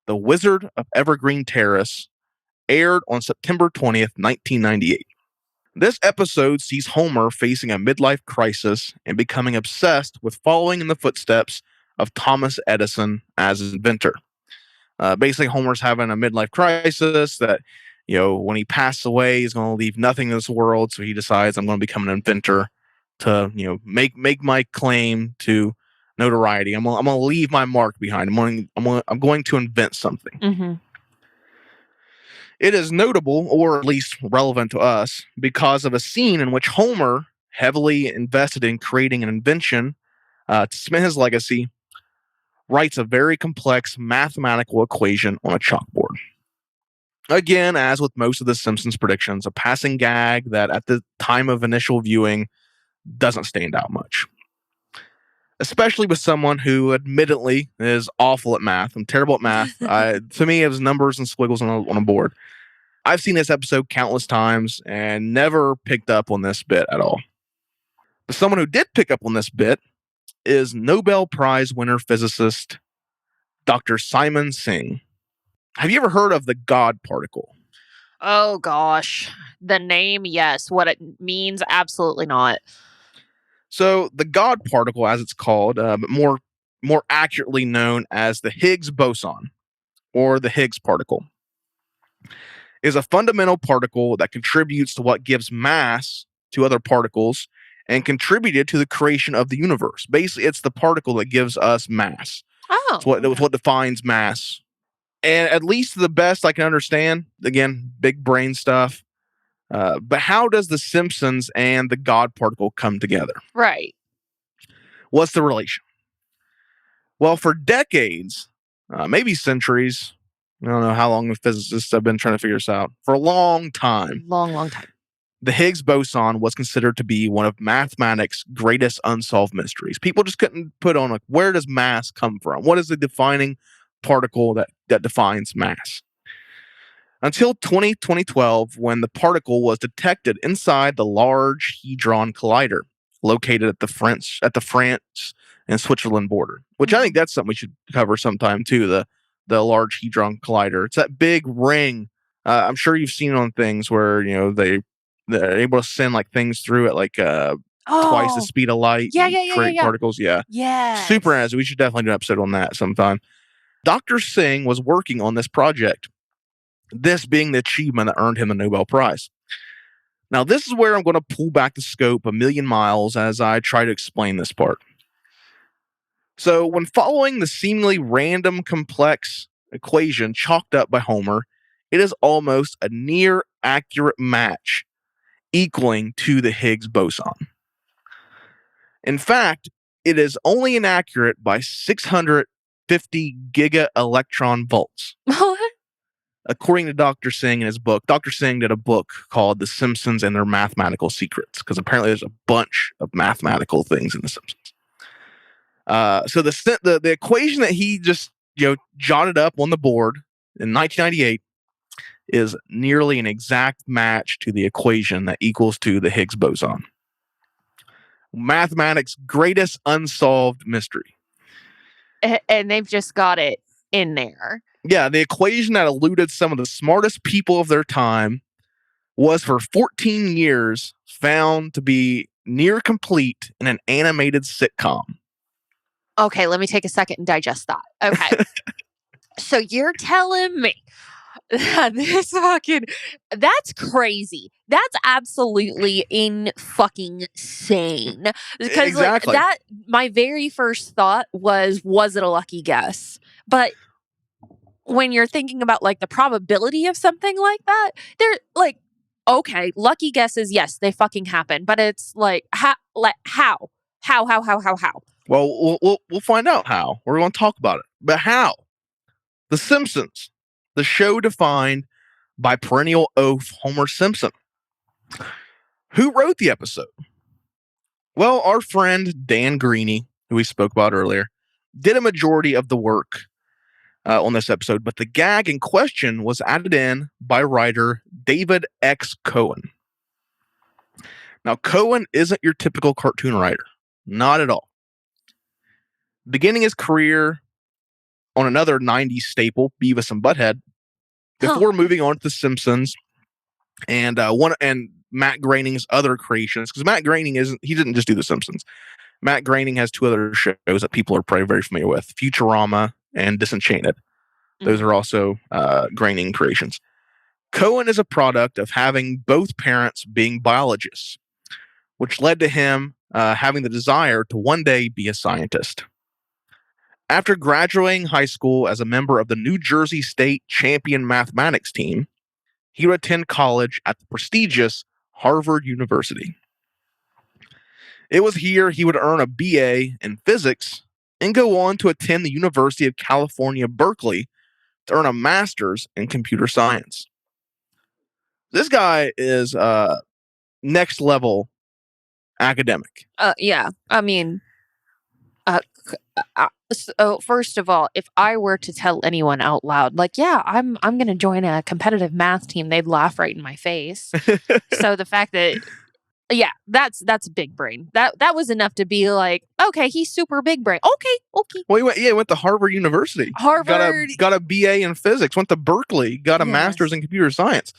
The Wizard of Evergreen Terrace, aired on September 20th, 1998. This episode sees Homer facing a midlife crisis and becoming obsessed with following in the footsteps of Thomas Edison as his inventor. Basically, Homer's having a midlife crisis that, when he passes away, he's going to leave nothing in this world. So he decides, I'm going to become an inventor to, make my claim to notoriety. I'm going to leave my mark behind. I'm going to invent something. Mm-hmm. It is notable, or at least relevant to us, because of a scene in which Homer, heavily invested in creating an invention to cement his legacy, writes a very complex mathematical equation on a chalkboard. Again, as with most of the Simpsons predictions, a passing gag that at the time of initial viewing doesn't stand out much. Especially with someone who admittedly is awful at math. I'm terrible at math. To me, it was numbers and squiggles on a board. I've seen this episode countless times and never picked up on this bit at all. But someone who did pick up on this bit is Nobel Prize winner physicist Dr. Simon Singh. Have you ever heard of the God particle? Oh gosh, the name, yes. What it means, absolutely not. So the God particle, as it's called, but more accurately known as the Higgs boson, or the Higgs particle, is a fundamental particle that contributes to what gives mass to other particles and contributed to the creation of the universe. Basically, it's the particle that gives us mass. Oh. It's what defines mass. And at least to the best I can understand, again, big brain stuff. But how does The Simpsons and the God particle come together? Right. What's the relation? Well, for decades, maybe centuries, I don't know how long the physicists have been trying to figure this out. For a long time. Long time. The Higgs boson was considered to be one of mathematics' greatest unsolved mysteries. People just couldn't put on, where does mass come from? What is the defining particle that defines mass? Until 2012, when the particle was detected inside the Large Hadron Collider, located at the France and Switzerland border, which I think that's something we should cover sometime too, the Large Hadron Collider. It's that big ring. I'm sure you've seen it on things where, they're able to send things through at twice the speed of light. Create particles. Yeah. Super interesting. We should definitely do an episode on that sometime. Dr. Singh was working on this project, this being the achievement that earned him the Nobel Prize. Now, this is where I'm going to pull back the scope a million miles as I try to explain this part. So, when following the seemingly random complex equation chalked up by Homer, it is almost a near accurate match, equaling to the Higgs boson. In fact, it is only inaccurate by 650 giga-electron volts. What? According to Dr. Singh in his book. Dr. Singh did a book called The Simpsons and Their Mathematical Secrets, because apparently there's a bunch of mathematical things in The Simpsons. So the equation that he just jotted up on the board in 1998 is nearly an exact match to the equation that equals to the Higgs boson. Mathematics' greatest unsolved mystery. And they've just got it in there. Yeah, the equation that eluded some of the smartest people of their time was for 14 years found to be near complete in an animated sitcom. Okay, let me take a second and digest that. Okay. So you're telling me that this fucking that's crazy. That's absolutely in fucking sane. Because Exactly. like that my very first thought was it a lucky guess? But when you're thinking about like the probability of something like that, they're like, okay, lucky guesses, yes, they fucking happen. But it's like how how? How? Well, we'll find out how. We're going to talk about it. But how? The Simpsons, the show defined by perennial oaf Homer Simpson. Who wrote the episode? Well, our friend Dan Greeny, who we spoke about earlier, did a majority of the work on this episode, but the gag in question was added in by writer David X. Cohen. Now, Cohen isn't your typical cartoon writer. Not at all. Beginning his career on another 90s staple, Beavis and Butthead, before moving on to The Simpsons and Matt Groening's other creations, because Matt Groening he didn't just do The Simpsons. Matt Groening has two other shows that people are probably very familiar with, Futurama and Disenchanted. Those are also Groening creations. Cohen is a product of having both parents being biologists, which led to him having the desire to one day be a scientist. After graduating high school as a member of the New Jersey State champion mathematics team, he would attend college at the prestigious Harvard University. It was here he would earn a BA in physics and go on to attend the University of California, Berkeley, to earn a master's in computer science. This guy is next level academic. Yeah. I mean, so first of all, if I were to tell anyone out loud, like, yeah, I'm going to join a competitive math team, they'd laugh right in my face. So the fact that, yeah, that's big brain. That was enough to be like, okay, he's super big brain. Okay. Well, he went to Harvard University. Harvard got a BA in physics. Went to Berkeley. Got a master's in computer science.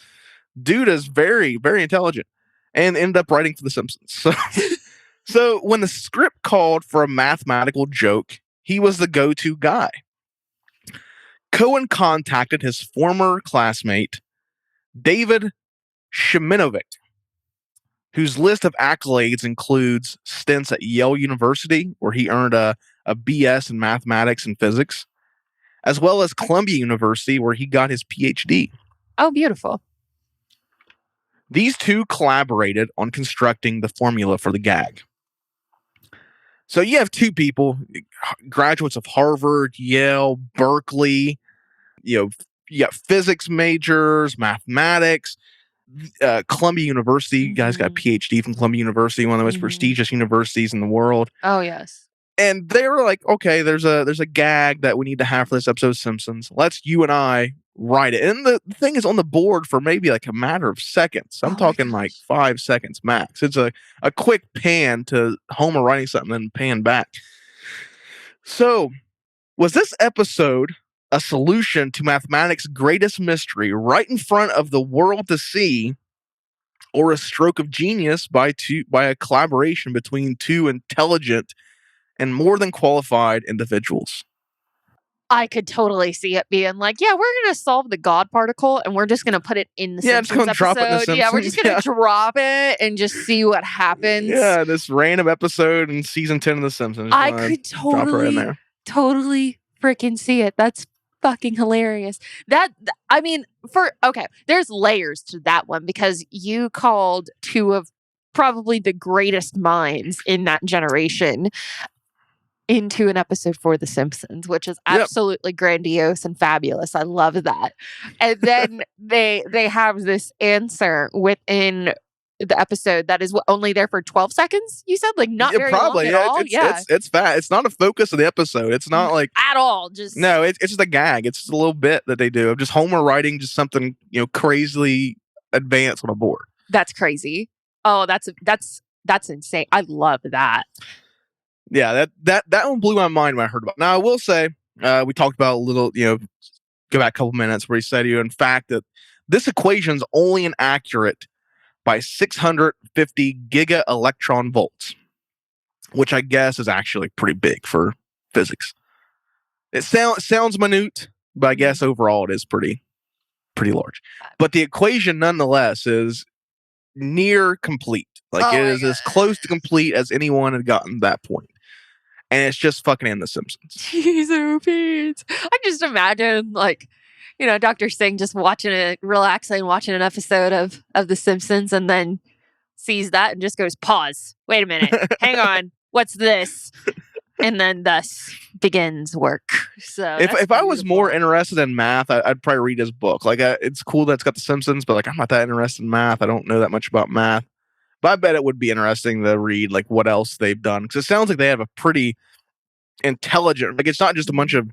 Dude is very, very intelligent, and ended up writing for The Simpsons. So when the script called for a mathematical joke, he was the go-to guy. Cohen contacted his former classmate, David Shiminovic, whose list of accolades includes stints at Yale University, where he earned a BS in mathematics and physics, as well as Columbia University, where he got his PhD. Oh, beautiful. These two collaborated on constructing the formula for the gag. So you have two people, graduates of Harvard, Yale, Berkeley, you got physics majors, mathematics, Columbia University. You guys got a PhD from Columbia University, one of the most prestigious universities in the world. Oh, yes. And they were like, okay, there's a gag that we need to have for this episode of Simpsons. Let's you and I write it. And the thing is on the board for maybe like a matter of seconds. I'm talking like 5 seconds max. It's a quick pan to Homer writing something and pan back. So was this episode a solution to mathematics' greatest mystery right in front of the world to see, or a stroke of genius by a collaboration between two intelligent and more than qualified individuals? I could totally see it being like, yeah, we're going to solve the God particle and we're just going to put it in the Simpsons episode. Drop it in the Simpsons. Yeah, we're just going to drop it and just see what happens. Yeah, this random episode in season 10 of The Simpsons. I could totally freaking see it. That's fucking hilarious. There's layers to that one because you called two of probably the greatest minds in that generation into an episode for The Simpsons, which is absolutely grandiose and fabulous. I love that. And then they have this answer within the episode that is only there for 12 seconds, you said? Like, not very long at all? It's fat. It's not a focus of the episode. It's not like... At all. It's just a gag. It's just a little bit that they do of just Homer writing just something, crazily advanced on a board. That's crazy. Oh, that's insane. I love that. Yeah, that one blew my mind when I heard about it. Now, I will say, we talked about a little, go back a couple minutes where he said, in fact, that This equation's only inaccurate by 650 giga electron volts, which I guess is actually pretty big for physics. It sounds minute, but I guess overall it is pretty large. But the equation nonetheless is near complete. Like it is as close to complete as anyone had gotten to that point. And it's just fucking in The Simpsons. Jeez, oh, Pete. I just imagine, like, Dr. Singh just relaxing, watching an episode of The Simpsons, and then sees that and just goes, pause. Wait a minute. Hang on. What's this? And then thus begins work. So if I was more interested in math, I'd probably read his book. Like, it's cool that it's got The Simpsons, but like, I'm not that interested in math. I don't know that much about math. But I bet it would be interesting to read like what else they've done, because it sounds like they have a pretty intelligent. Like, it's not just a bunch of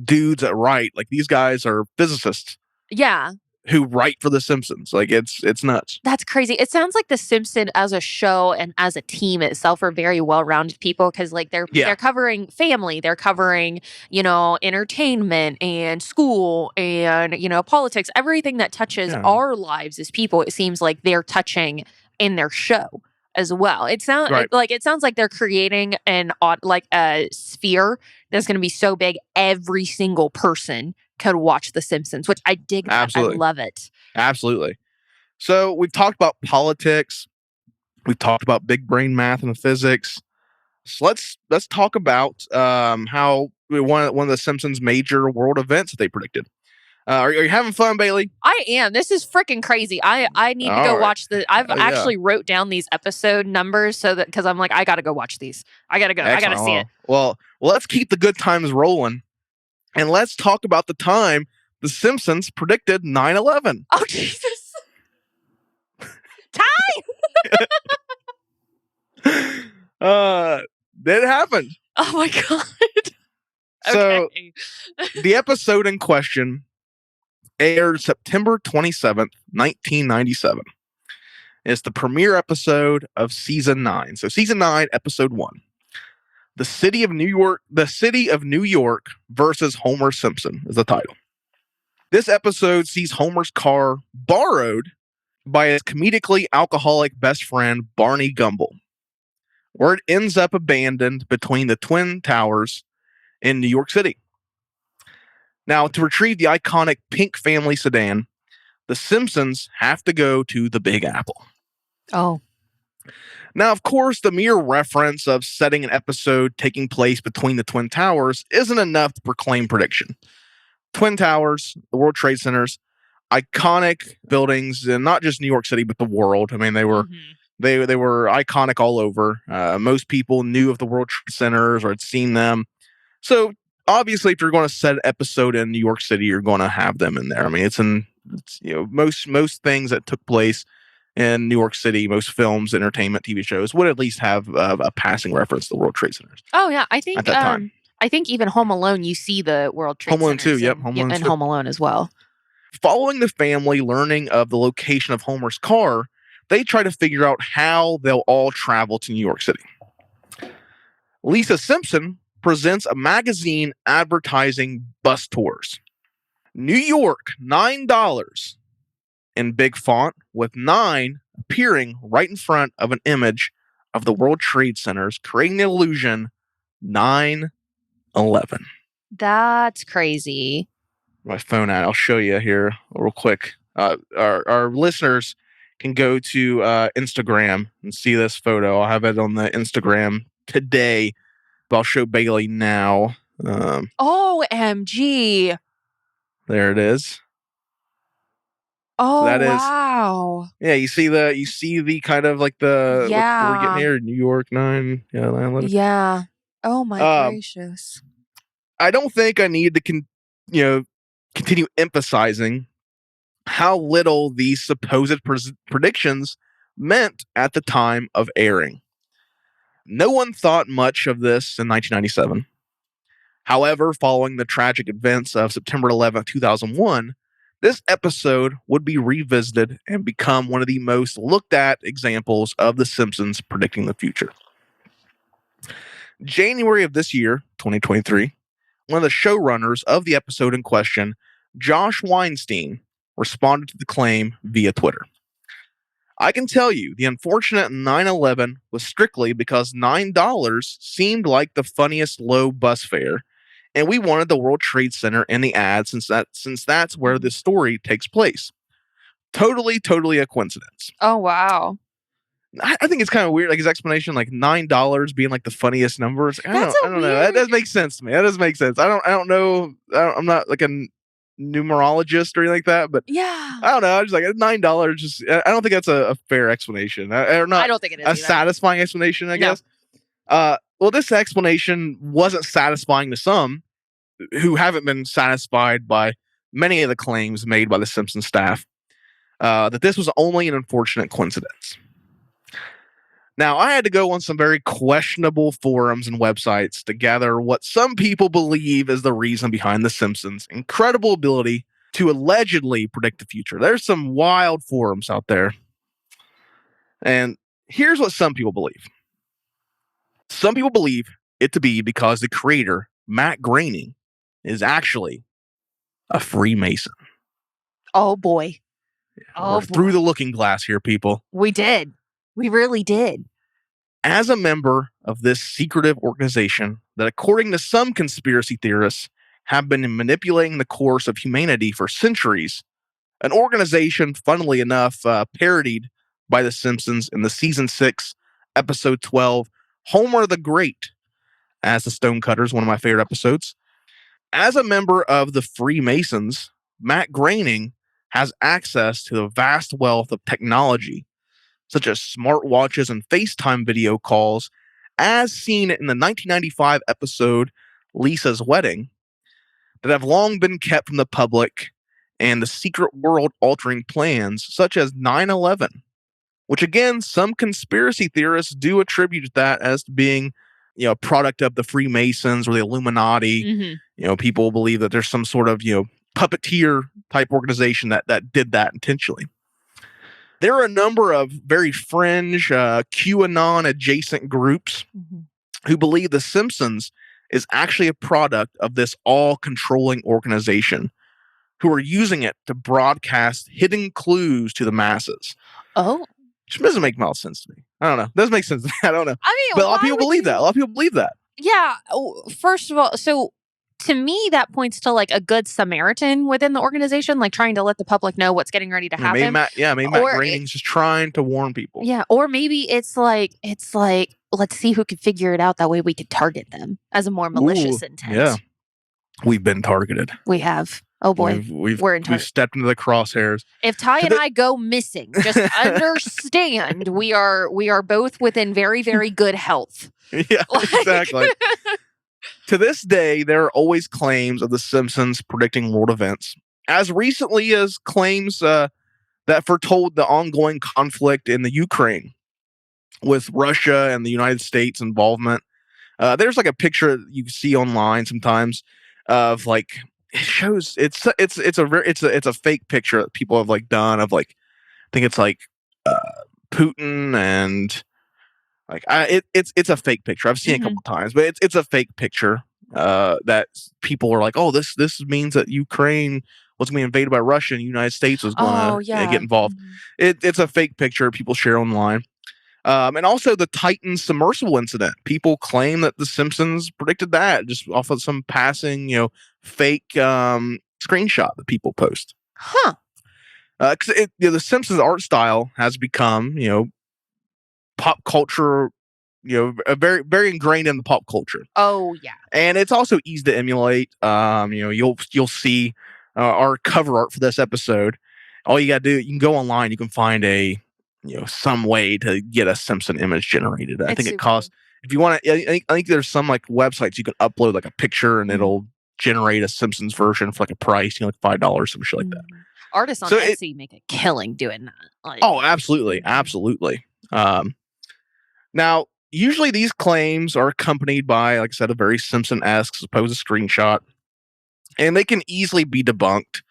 dudes that write. Like, these guys are physicists. Yeah. Who write for The Simpsons. Like, it's nuts. That's crazy. It sounds like The Simpsons as a show and as a team itself are very well-rounded people, because like they're covering family, they're covering, entertainment and school and, politics, everything that touches our lives as people. It seems like they're touching in their show as well. It sounds like they're creating a sphere that's going to be so big every single person could watch The Simpsons, which I dig. Absolutely. I love it. Absolutely. So we've talked about politics. We've talked about big brain math and physics. So let's talk about how one of the Simpsons' major world events that they predicted. Are you having fun, Bailey? I am. This is freaking crazy. I need to go watch I've actually wrote down these episode numbers so that, because I'm like, I got to go watch these. I got to go. Excellent. I got to see it. Well, let's keep the good times rolling. And let's talk about the time The Simpsons predicted 9/11. Oh, Jesus. Time! That happened. Oh, my God. So, the episode in question aired September 27th, 1997. It's the premiere episode of Season 9. So, Season 9, Episode 1. The City of New York versus Homer Simpson is the title. This episode sees Homer's car borrowed by his comedically alcoholic best friend, Barney Gumble, where it ends up abandoned between the Twin Towers in New York City. Now, to retrieve the iconic pink family sedan, the Simpsons have to go to the Big Apple. Oh. Now, of course, the mere reference of setting an episode taking place between the Twin Towers isn't enough to proclaim prediction. Twin Towers, the World Trade Centers, iconic buildings, and not just New York City, but the world. I mean, they were iconic all over. Most people knew of the World Trade Centers or had seen them. So, obviously, if you're going to set an episode in New York City, you're going to have them in there. I mean, it's most things that took place in New York City, most films, entertainment, TV shows would at least have a passing reference to the World Trade Centers. Oh yeah, I think at that time. I think even Home Alone, you see the World Trade Home Alone Centers 2, yep, Home Alone and 2. Home Alone as well. Following the family learning of the location of Homer's car, they try to figure out how they'll all travel to New York City. Lisa Simpson presents a magazine advertising bus tours. New York, $9. In big font, with 9 appearing right in front of an image of the World Trade Centers, creating the illusion 9/11. That's crazy. My phone out. I'll show you here real quick. Our listeners can go to Instagram and see this photo. I'll have it on the Instagram today, but I'll show Bailey now. OMG. There it is. Oh, so that wow. Yeah, you see the kind of like the what we're getting here, New York 9, 9/11. Yeah. Oh my gracious. I don't think I need to continue emphasizing how little these supposed predictions meant at the time of airing. No one thought much of this in 1997. However, following the tragic events of September 11th, 2001, this episode would be revisited and become one of the most looked at examples of The Simpsons predicting the future. January of this year, 2023, one of the showrunners of the episode in question, Josh Weinstein, responded to the claim via Twitter. I can tell you the unfortunate 9/11 was strictly because $9 seemed like the funniest low bus fare, and we wanted the World Trade Center in the ad since that's where the story takes place. Totally a coincidence. Oh, wow. I think it's kind of weird, like his explanation, like $9 being like the funniest numbers. I don't know. That does make sense to me. That does make sense. I don't know. I'm not like a numerologist or anything like that, but Yeah. I don't know. I just like $9. Just I don't think that's a fair explanation. Or not I don't think it is a either. satisfying explanation. I No. guess. Well, this explanation wasn't satisfying to some who haven't been satisfied by many of the claims made by the Simpsons staff. That this was only an unfortunate coincidence. Now, I had to go on some very questionable forums and websites to gather what some people believe is the reason behind The Simpsons' incredible ability to allegedly predict the future. There's some wild forums out there. And here's what some people believe. Some people believe it to be because the creator, Matt Groening, is actually a Freemason. Oh, boy. We're through the looking glass here, people. We did. We really did. As a member of this secretive organization that, according to some conspiracy theorists, have been manipulating the course of humanity for centuries, an organization, funnily enough, parodied by The Simpsons in the season 6, episode 12, Homer the Great, as the Stonecutters, one of my favorite episodes. As a member of the Freemasons, Matt Groening has access to the vast wealth of technology, such as smartwatches and FaceTime video calls, as seen in the 1995 episode Lisa's Wedding, that have long been kept from the public, and the secret world-altering plans such as 9/11, which again, some conspiracy theorists do attribute that as being, a product of the Freemasons or the Illuminati. Mm-hmm. People believe that there's some sort of, puppeteer type organization that did that intentionally. There are a number of very fringe QAnon adjacent groups who believe The Simpsons is actually a product of this all-controlling organization who are using it to broadcast hidden clues to the masses. Oh. Which doesn't make much sense to me. I don't know. It doesn't make sense to me. I don't know. I mean, but a lot of people believe that. A lot of people believe that. Yeah. First of all, so to me, that points to like a good Samaritan within the organization, like trying to let the public know what's getting ready to happen. Maybe Matt Groening's just trying to warn people. Yeah. Or maybe it's like, let's see who can figure it out. That way we could target them as a more malicious intent. Yeah. We've been targeted. We have. Oh boy. We've stepped into the crosshairs. If Ty and I go missing, just understand we are both within very, very good health. Yeah, exactly. To this day, there are always claims of The Simpsons predicting world events. As recently as claims that foretold the ongoing conflict in the Ukraine with Russia and the United States involvement. There's like a picture you can see online sometimes of like, it shows it's a fake picture that people have like done of like, I think it's like Putin and like it's a fake picture. I've seen it a couple times, but it's a fake picture that people are like, oh, this means that Ukraine was going to be invaded by Russia and the United States was going to get involved. It's a fake picture people share online. And also the Titan submersible incident. People claim that The Simpsons predicted that just off of some passing, fake screenshot that people post. Huh. Because the Simpsons art style has become, pop culture, very, very ingrained in the pop culture. Oh yeah. And it's also easy to emulate. You'll see our cover art for this episode. All you gotta do, you can go online, you can find some way to get a Simpson image generated. I think it costs, if you want to, I think there's some like websites you can upload like a picture and it'll generate a Simpsons version for like a price, like $5, some shit like that. Artists on Etsy make a killing doing that. Oh, absolutely. Absolutely. Now, usually these claims are accompanied by, like I said, a very Simpson-esque supposed screenshot, and they can easily be debunked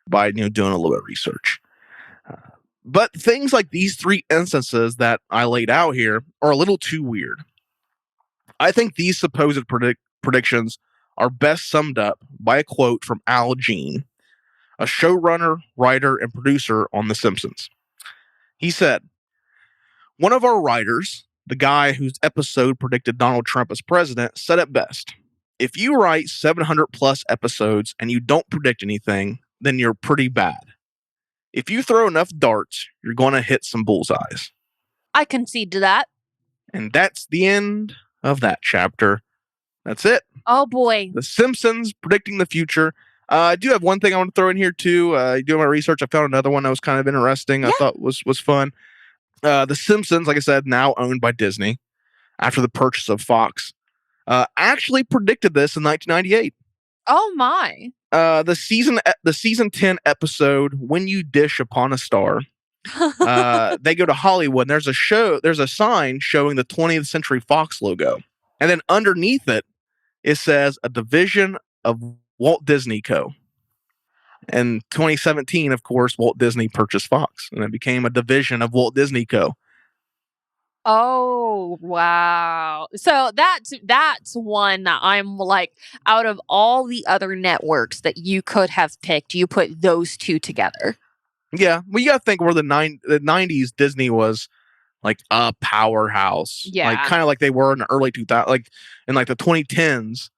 by doing a little bit of research. But things like these three instances that I laid out here are a little too weird. I think these supposed predictions are best summed up by a quote from Al Jean, a showrunner, writer, and producer on The Simpsons. He said, "One of our writers, the guy whose episode predicted Donald Trump as president, said it best. If you write 700 plus episodes and you don't predict anything, then you're pretty bad. If you throw enough darts, you're going to hit some bullseyes." I concede to that. And that's the end of that chapter. That's it. Oh boy. The Simpsons predicting the future. I do have one thing I want to throw in here too. Doing my research, I found another one that was kind of interesting. I thought was fun. The Simpsons, like I said, now owned by Disney after the purchase of Fox, actually predicted this in 1998. Oh my. The season 10 episode, "When You Dish Upon a Star." They go to Hollywood. And there's a sign showing the 20th Century Fox logo, and then underneath it, it says a division of Walt Disney Co. In 2017, of course, Walt Disney purchased Fox, and it became a division of Walt Disney Co. Oh wow. So that's one that I'm like, out of all the other networks that you could have picked, you put those two together. Yeah, well, you got to think where the 90s Disney was like a powerhouse. Yeah. Like kind of like they were in the early 2000s, like in like the 2010s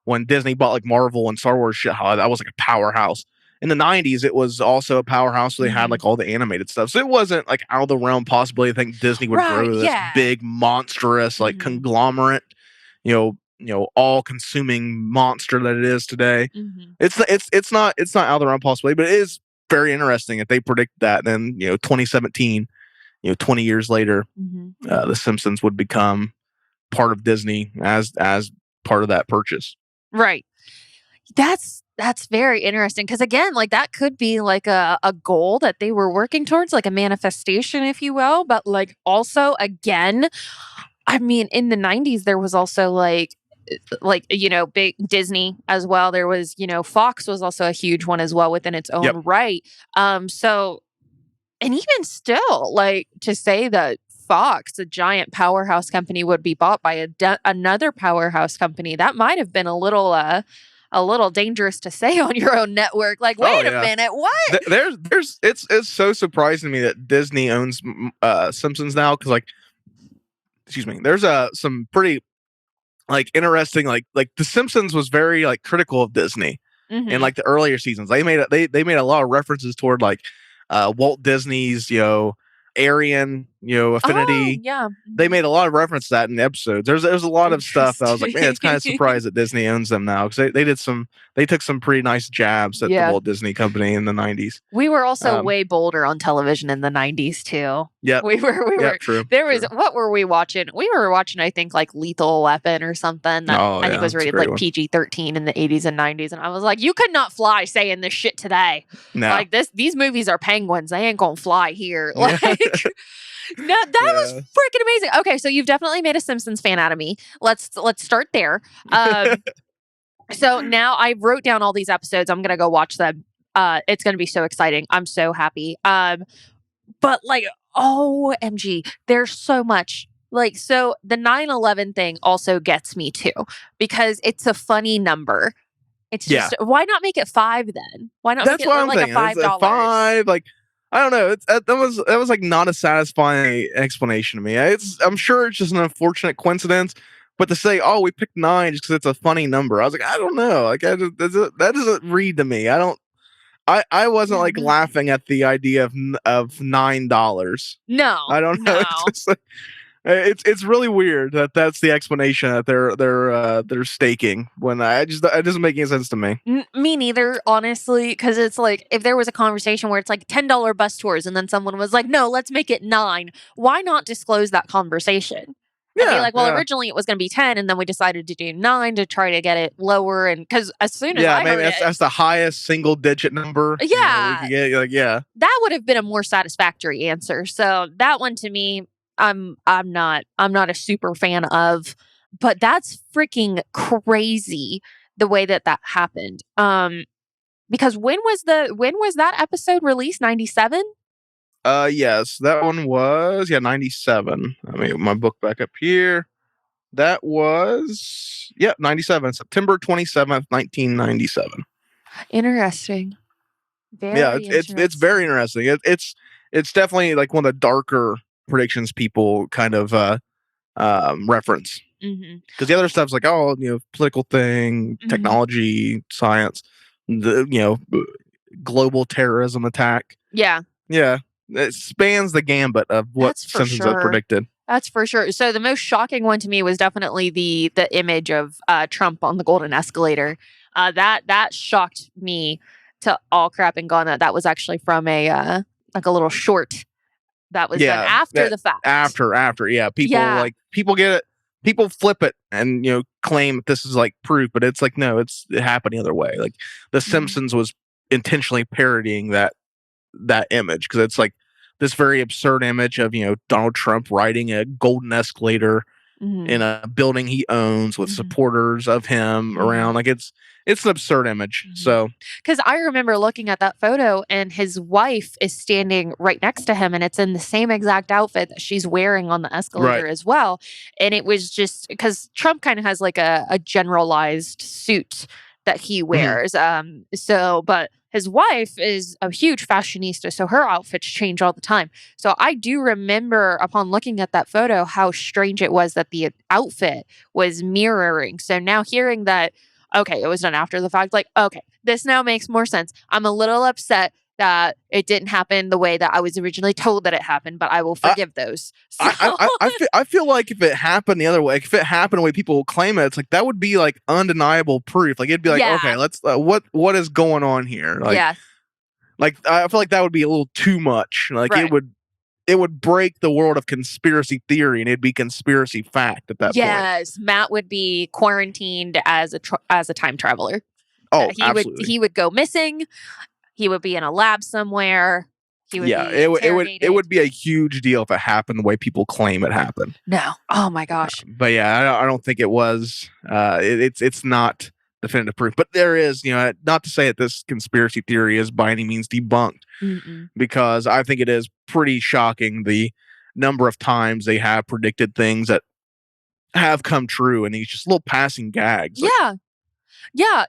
when Disney bought like Marvel and Star Wars shit. How that was like a powerhouse. In the 90s, it was also a powerhouse. So they had like all the animated stuff. So it wasn't like out of the realm possibility. I think Disney would grow to this big, monstrous, like conglomerate, all consuming monster that it is today. It's not out of the realm possibility, but it is very interesting that they predict that. Then 2017, 20 years later, The Simpsons would become part of Disney as part of that purchase. Right. That's very interesting, because again, like that could be like a goal that they were working towards, like a manifestation, if you will. But like also, again, I mean, in the 90s, there was also like big Disney as well. There was, Fox was also a huge one as well within its own right. So, and even still, like to say that Fox, a giant powerhouse company, would be bought by another powerhouse company, that might have been a little dangerous to say on your own network. Like, wait a minute, what? It's so surprising to me that Disney owns Simpsons now, because there's some pretty like interesting like The Simpsons was very like critical of Disney in like the earlier seasons. They made a lot of references toward like Walt Disney's Aryan affinity. They made a lot of reference to that in the episodes. There's a lot of stuff that I was like, man, it's kind of surprised that Disney owns them now, because they took some pretty nice jabs at the Walt Disney Company in the 90s. We were also way bolder on television in the 90s too. Yeah, we were. True. What were we watching? We were watching, I think, like Lethal Weapon or something that I think was rated like PG-13 in the 80s and 90s, and I was like, you could not fly saying this shit today. No. Like these movies are penguins. They ain't gonna fly here. Like. No, that was freaking amazing. Okay, so you've definitely made a Simpsons fan out of me. Let's start there. So now I wrote down all these episodes. I'm gonna go watch them. It's gonna be so exciting. I'm so happy. But like, OMG, there's so much. Like, so the 9/11 thing also gets me too, because it's a funny number. It's just why not make it 5 then? Why not make it like a $5? It's 5, like. I don't know. That was like not a satisfying explanation to me. I'm sure it's just an unfortunate coincidence, but to say, oh, we picked 9 just because it's a funny number, I was like, I don't know. Like that doesn't read to me. I wasn't like laughing at the idea of $9. No, I don't know. No. It's really weird that that's the explanation that they're staking, when it doesn't make any sense to me. Me neither, honestly, because it's like, if there was a conversation where it's like $10 bus tours and then someone was like, no, let's make it 9. Why not disclose that conversation? I'd be like, well, originally it was going to be 10, and then we decided to do 9 to try to get it lower. And because as soon as I heard that's the highest single digit number. Yeah, we could get, that would have been a more satisfactory answer. So that one to me, I'm not a super fan of, but that's freaking crazy the way that happened. Because when was that episode released? 97? Yes, that one was 97. Let me get my book back up here. That was 97, September 27th, 1997. Interesting. Very it's very interesting. It's definitely like one of the darker predictions people kind of reference, because the other stuff's like, oh, political thing, technology, science, the global terrorism attack. Yeah. Yeah, it spans the gambit of what That's for Simpsons have sure. predicted. That's for sure. So the most shocking one to me was definitely the image of Trump on the golden escalator. That shocked me to all crap and gone. That was actually from a like a little short that was done after the fact. After, yeah. People get it. People flip it and claim that this is like proof, but it's like, no, it happened the other way. Like The Simpsons was intentionally parodying that image, because it's like this very absurd image of Donald Trump riding a golden escalator in a building he owns with supporters of him around. Like it's an absurd image. So, because I remember looking at that photo and his wife is standing right next to him, and it's in the same exact outfit that she's wearing on the escalator as well. And it was just because Trump kind of has like a generalized suit that he wears. But his wife is a huge fashionista, so her outfits change all the time. So I do remember, upon looking at that photo, how strange it was that the outfit was mirroring. So now hearing that, okay, it was done after the fact, like, okay, this now makes more sense. I'm a little upset that it didn't happen the way that I was originally told that it happened, but I will forgive those. So. I feel like if it happened the other way, if it happened the way people claim it, it's like that would be like undeniable proof. Like it'd be like, okay, let's what is going on here? Like, like I feel like that would be a little too much. Like it would break the world of conspiracy theory, and it'd be conspiracy fact at that point. Yes, Matt would be quarantined as a time traveler. Oh, absolutely. He would go missing. He would be in a lab somewhere. He would be interrogated. It would be a huge deal if it happened the way people claim it happened. No. Oh my gosh. But yeah, I don't think it was. It's not definitive proof. But there is, not to say that this conspiracy theory is by any means debunked, because I think it is pretty shocking the number of times they have predicted things that have come true, and these just little passing gags. Yeah. Yeah,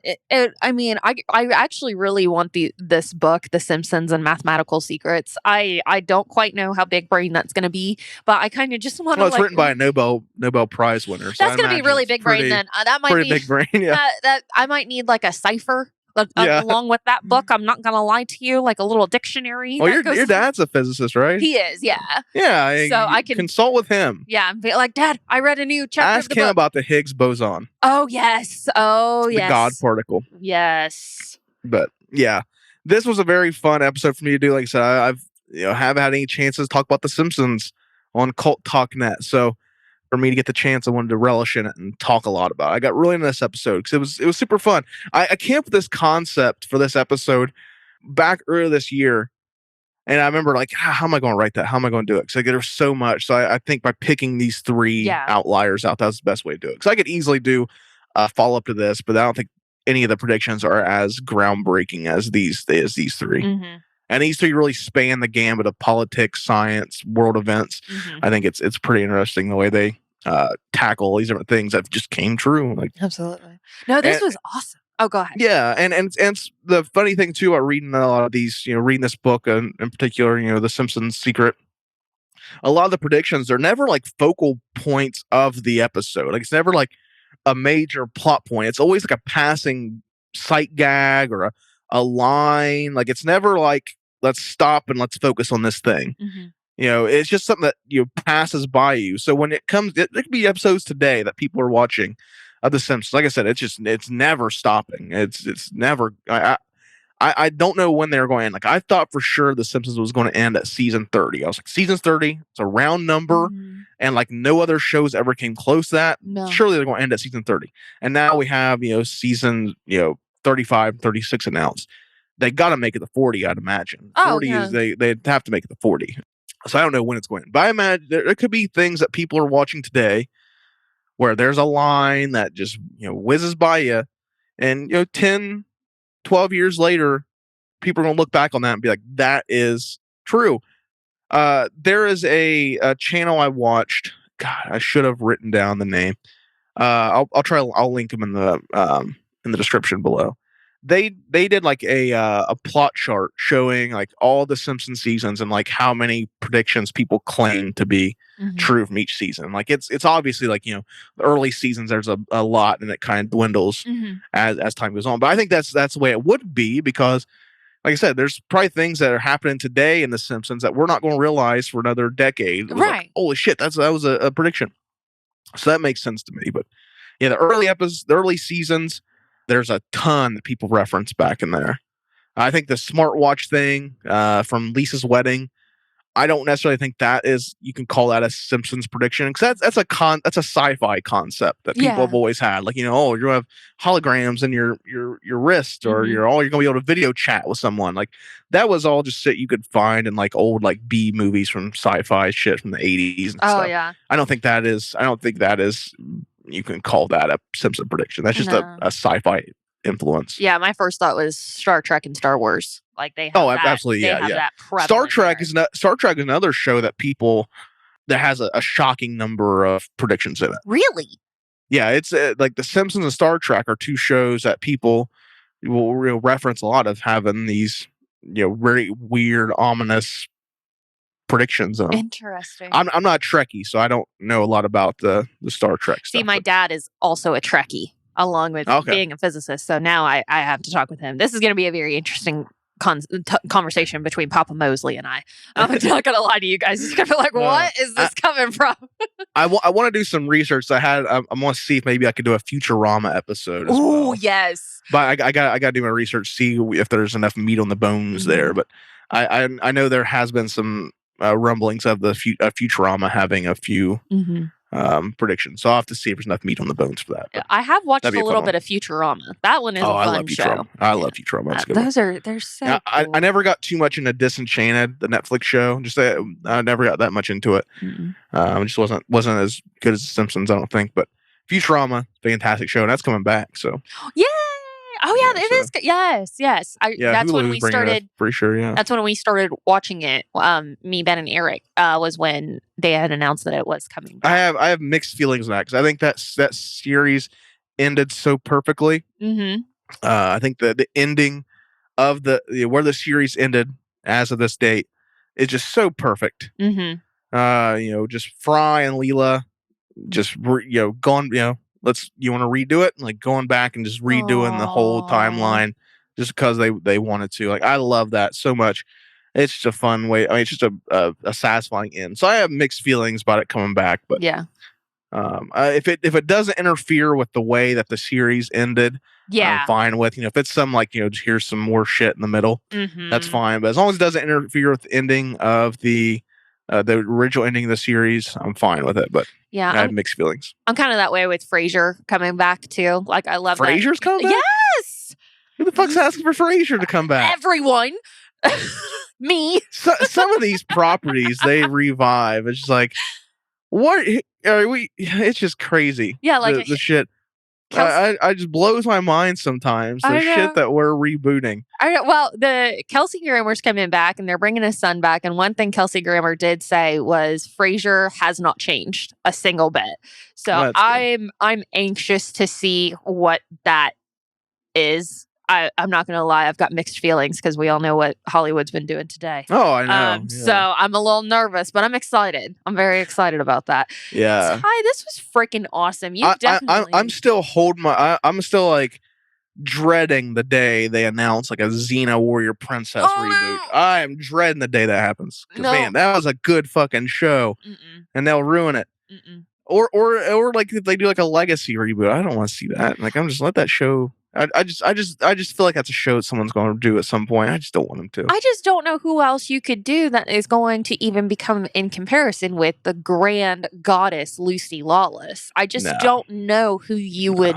I mean, I actually really want this book, The Simpsons and Mathematical Secrets. I don't quite know how big brain that's going to be, but I kind of just want to. Well, it's written by a Nobel Prize winner. So that's going to be really big brain. Then that might be big brain. Yeah, that I might need like a cipher. Along with that book, I'm not gonna lie to you, like a little dictionary. Well, your dad's a physicist, right? He is, yeah. Yeah, so I can consult with him. Yeah, and be like, Dad, I read a new chapter. Ask of the him book. About the Higgs boson. Oh yes, the God particle. Yes. But yeah, this was a very fun episode for me to do. Like I said, I've haven't had any chances to talk about The Simpsons on Cult Talk Net, so for me to get the chance, I wanted to relish in it and talk a lot about it. I got really into this episode because it was super fun. I came up with this concept for this episode back earlier this year, and I remember like, how am I going to write that? How am I going to do it? Because there's so much. So I think by picking these three outliers out, that's the best way to do it. Because I could easily do a follow up to this, but I don't think any of the predictions are as groundbreaking as these three. And these three really span the gambit of politics, science, world events. I think it's pretty interesting the way they tackle these different things that just came true. Like, absolutely. No, this was awesome. Oh, go ahead. Yeah, and the funny thing too about reading a lot of these, reading this book in particular, The Simpsons Secret. A lot of the predictions are never like focal points of the episode. Like it's never like a major plot point. It's always like a passing sight gag or a line. Like it's never like, let's stop and let's focus on this thing. It's just something that passes by you. So when it comes, it could be episodes today that people are watching of The Simpsons. Like I said, it's never stopping. It's never. I don't know when they're going to end. Like I thought for sure The Simpsons was going to end at season 30. I was like, season 30, it's a round number, and like no other shows ever came close to that. No. Surely they're going to end at season 30. And now we have season 35, 36 announced. They got to make it the 40, I'd imagine. 40 is they'd have to make it the 40. So I don't know when it's going. But I imagine there could be things that people are watching today where there's a line that just whizzes by you, and 10, 12 years later, people are going to look back on that and be like, that is true. There is a channel I watched. God, I should have written down the name. I'll link them in the description below. they did like a plot chart showing like all the Simpsons seasons and like how many predictions people claim to be true from each season. Like it's obviously like, the early seasons there's a lot and it kind of dwindles as time goes on. But I think that's the way it would be, because like I said, there's probably things that are happening today in the Simpsons that we're not going to realize for another decade. It was like, holy shit, that was a prediction. So that makes sense to me. But yeah, the early seasons, there's a ton that people reference back in there. I think the smartwatch thing from Lisa's wedding, I don't necessarily think you can call that a Simpsons prediction, because that's a sci-fi concept that people have always had. Like, you're going to have holograms in your wrist, or you're going to be able to video chat with someone. Like, that was all just shit you could find in like old like B movies from sci-fi shit from the 80s and stuff. Yeah. I don't think that is you can call that a Simpson prediction. That's just a sci-fi influence. Yeah, my first thought was Star Trek and Star Wars. Like they have absolutely, they have that Star Trek there. Star Trek is another show that has a shocking number of predictions in it. Really? Yeah, it's like The Simpsons and Star Trek are two shows that people will reference a lot of having these very weird, ominous predictions in them. Interesting. I'm not a Trekkie, so I don't know a lot about the Star Trek stuff. See, my dad is also a Trekkie, along with being a physicist. So now I have to talk with him. This is going to be a very interesting conversation between Papa Mosley and I. I'm not going to lie to you guys. It's going to be like, what is this coming from? I want to do some research. I want to see if maybe I could do a Futurama episode as well. Oh, yes. But I got to do my research, see if there's enough meat on the bones there. But I know there has been some rumblings of the Futurama having a few predictions. So I'll have to see if there's enough meat on the bones for that. But I have watched a little bit of Futurama. That one is a fun show. I love Futurama. That's they're so cool. I never got too much into Disenchanted, the Netflix show. I never got that much into it. It just wasn't as good as The Simpsons, I don't think. But Futurama, fantastic show, and that's coming back. So yeah. Oh yeah, it is. Yes. That's when we started. Pretty sure, yeah. That's when we started watching it. Me, Ben, and Eric was when they had announced that it was coming back. I have mixed feelings on that, because I think that series ended so perfectly. I think the ending of where the series ended as of this date is just so perfect. Just Fry and Leela, just gone. You want to redo it? Like going back and just redoing the whole timeline just because they wanted to. Like, I love that so much. It's just a fun way. I mean, it's just a satisfying end. So I have mixed feelings about it coming back. But yeah, if it doesn't interfere with the way that the series ended, I'm fine with. If it's some just here's some more shit in the middle, that's fine. But as long as it doesn't interfere with the ending of the original ending of the series, I'm fine with it. But yeah, I have mixed feelings. I'm kind of that way with Frasier coming back too. Like, I love Frasier's coming back. Yes. Who the fuck's asking for Frasier to come back? Everyone. Me. Some of these properties they revive. It's just like, what are we? It's just crazy. Yeah, like the shit. I just blows my mind sometimes. The shit that we're rebooting. Well, the Kelsey Grammer's coming back, and they're bringing his son back. And one thing Kelsey Grammer did say was Frasier has not changed a single bit. So I'm anxious to see what that is. I'm not going to lie. I've got mixed feelings because we all know what Hollywood's been doing today. Oh, I know. So I'm a little nervous, but I'm excited. I'm very excited about that. Yeah. Hi, this was freaking awesome. I'm still holding I'm still like dreading the day they announce like a Xena Warrior Princess reboot. No. I am dreading the day that happens. Because man, that was a good fucking show. And they'll ruin it. Or like if they do like a legacy reboot. I don't want to see that. Like, I'm just let that show. I just feel like that's a show that someone's going to do at some point. I just don't want them to. I just don't know who else you could do that is going to even become in comparison with the grand goddess Lucy Lawless. I just don't know who you would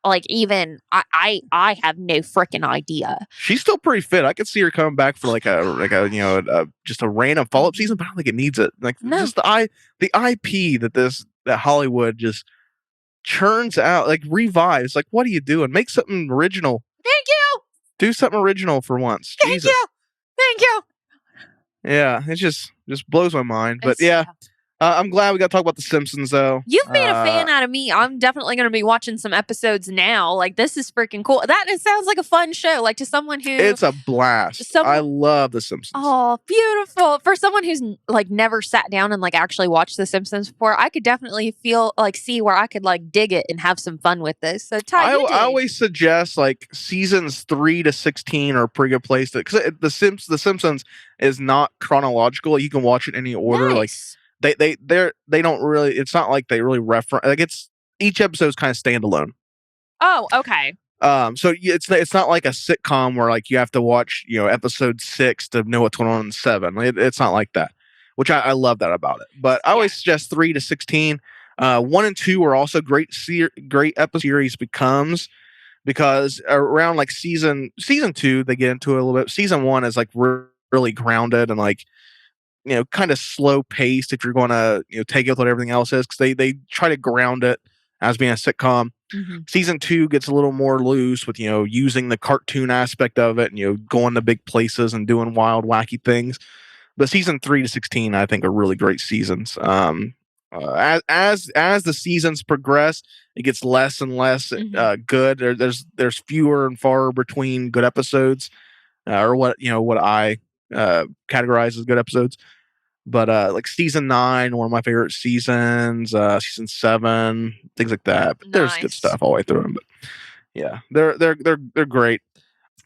like. Even I have no freaking idea. She's still pretty fit. I could see her coming back for like a just a random follow-up season, but I don't think it needs it. Like just the IP that Hollywood just churns out, like revives. Like, what are you doing? Make something original. Thank you. Do something original for once. Thank you. Yeah, it just blows my mind. But yeah, I'm glad we got to talk about The Simpsons, though. You've made a fan out of me. I'm definitely going to be watching some episodes now. Like, this is freaking cool. It sounds like a fun show. Like, to someone who... It's a blast. I love The Simpsons. Oh, beautiful. For someone who's, like, never sat down and, like, actually watched The Simpsons before, I could definitely see where I could, like, dig it and have some fun with this. So, Ty, I always suggest, like, seasons 3 to 16 are a pretty good place to... Because The Simpsons is not chronological. You can watch it in any order. Nice. Like, they don't really... It's not like they really reference... Like, each episode's kind of standalone. Oh, okay. So it's not like a sitcom where, like, you have to watch, episode 6 to know what's going on in 7. It's not like that, which I love that about it. But I always suggest 3 to 16. 1 and 2 are also great episode series because around like season 2 they get into it a little bit. Season 1 is like really grounded and like, kind of slow paced if you're going to take it with what everything else is, because they try to ground it as being a sitcom. Mm-hmm. Season 2 gets a little more loose with using the cartoon aspect of it and going to big places and doing wild wacky things. But season 3 to 16 I think are really great seasons. As the seasons progress, it gets less and less good. There's fewer and far between good episodes, or what I categorize as good episodes. But like season 9, one of my favorite seasons. Season 7, things like that. But there's good stuff all the way through them. But yeah, they're great.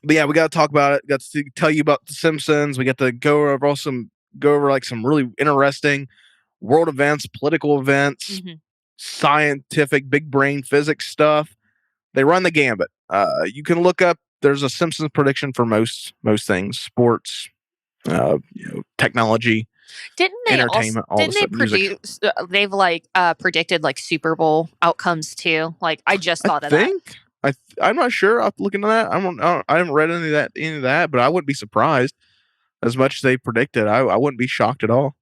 But yeah, we got to talk about it. Got to tell you about The Simpsons. We got to go over like some really interesting world events, political events, scientific, big brain physics stuff. They run the gambit. You can look up. There's a Simpsons prediction for most things: sports, technology. Didn't they entertainment? Produce? They've predicted like Super Bowl outcomes too. Like I just thought of that. I'm not sure. I'll have to look into that. I haven't read any of that, but I wouldn't be surprised. As much as they predicted, I wouldn't be shocked at all.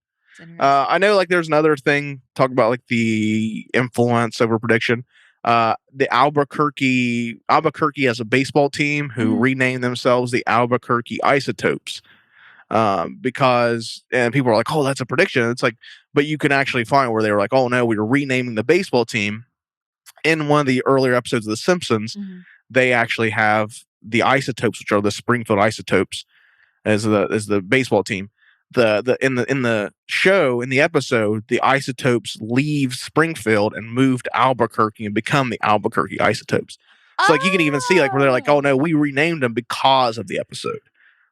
I know, like, there's another thing talk about like the influence over prediction. The Albuquerque has a baseball team who renamed themselves the Albuquerque Isotopes. Because people are like, oh, that's a prediction. It's like, but you can actually find where they were like, oh no, we were renaming the baseball team. In one of the earlier episodes of The Simpsons, they actually have the Isotopes, which are the Springfield Isotopes, as the baseball team. In the show, in the episode, the Isotopes leave Springfield and move to Albuquerque and become the Albuquerque Isotopes. So like you can even see like where they're like, oh no, we renamed them because of the episode.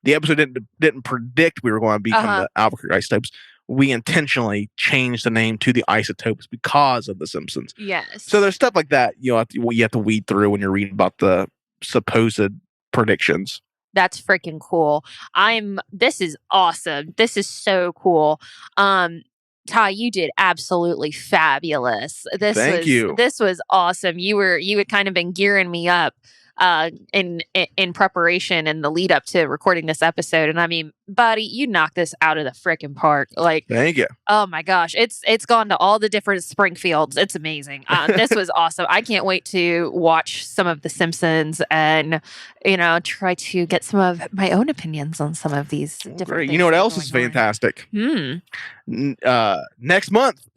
The episode didn't predict we were going to become the Albuquerque Isotopes. We intentionally changed the name to the Isotopes because of The Simpsons. Yes. So there's stuff like that you have to weed through when you're reading about the supposed predictions. That's freaking cool. This is awesome. This is so cool. Ty, you did absolutely fabulous. Thank you. This was awesome. You had kind of been gearing me up in preparation and the lead up to recording this episode. And I mean, buddy, you knocked this out of the freaking park. Like, thank you. Oh my gosh. It's gone to all the different Springfields. It's amazing. This was awesome. I can't wait to watch some of The Simpsons and, try to get some of my own opinions on some of these different things. You know what else is fantastic? Next month,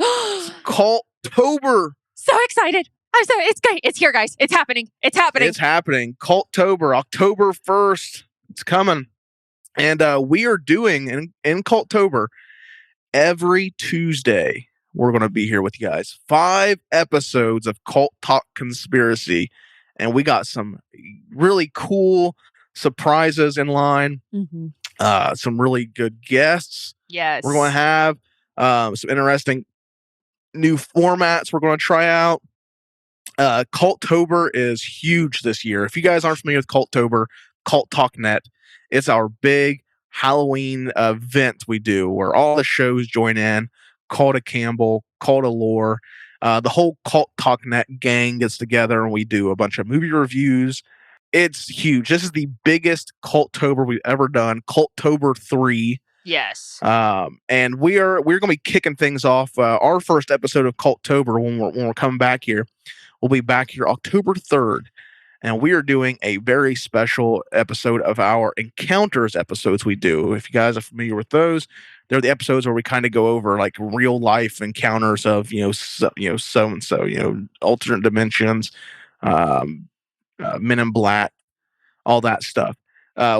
Culttober. So excited. I'm sorry. It's great. It's here, guys. It's happening. It's happening. Culttober, October 1st. It's coming. And we are doing in Culttober every Tuesday. We're going to be here with you guys. 5 episodes of Cult Talk Conspiracy. And we got some really cool surprises in line. Some really good guests. Yes. We're going to have some interesting new formats we're going to try out. Culttober is huge this year. If you guys aren't familiar with Culttober, Cult Talk Net, it's our big Halloween event we do where all the shows join in. Call to Campbell, Call to Lore. The whole Cult Talk Net gang gets together and we do a bunch of movie reviews. It's huge. This is the biggest Culttober we've ever done. Culttober 3. Yes. And we're going to be kicking things off. Our first episode of Culttober when we're coming back here. We'll be back here October 3rd, and we are doing a very special episode of our Encounters episodes we do. If you guys are familiar with those, they're the episodes where we kind of go over like real life encounters of so and so, alternate dimensions, Men in Black, all that stuff.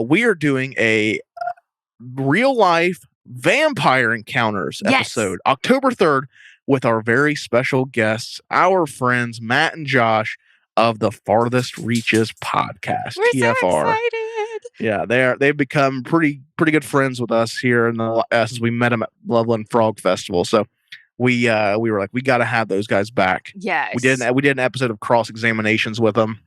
We are doing a real life vampire encounters episode, October 3rd, with our very special guests, our friends Matt and Josh of the Farthest Reaches podcast. We're TFR. so excited. Yeah, they've become pretty good friends with us here in the since we met them at Loveland Frog Festival. So we were like, we got to have those guys back. Yes. We did an episode of cross examinations with them,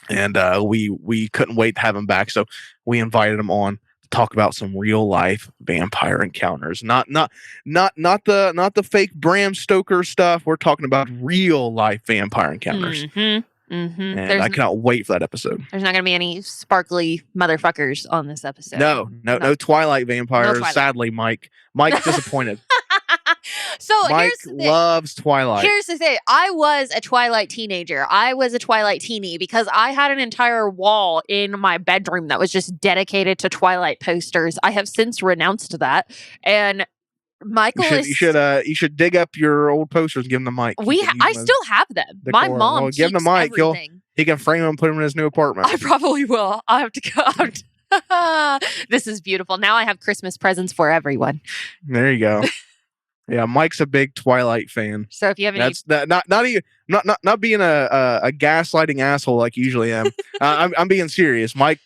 and we couldn't wait to have them back. So we invited them on to talk about some real life vampire encounters. Not the fake Bram Stoker stuff. We're talking about real life vampire encounters. Mm-hmm. Mm-hmm. And I cannot wait for that episode. There's not going to be any sparkly motherfuckers on this episode. No Twilight vampires. No Twilight. Sadly, Mike's disappointed. So Mike here's the thing. loves Twilight. Here's the thing. I was a Twilight teenager. I was a Twilight teenie because I had an entire wall in my bedroom that was just dedicated to Twilight posters. I have since renounced that. And Michael you should dig up your old posters and give them to Mike. I still have them. My mom keeps give them to Mike. everything. He can frame them and put them in his new apartment. I probably will. I have to go. This is beautiful. Now I have Christmas presents for everyone. There you go. Yeah, Mike's a big Twilight fan. So if you have any, not being a gaslighting asshole like you usually am. I'm being serious. Mike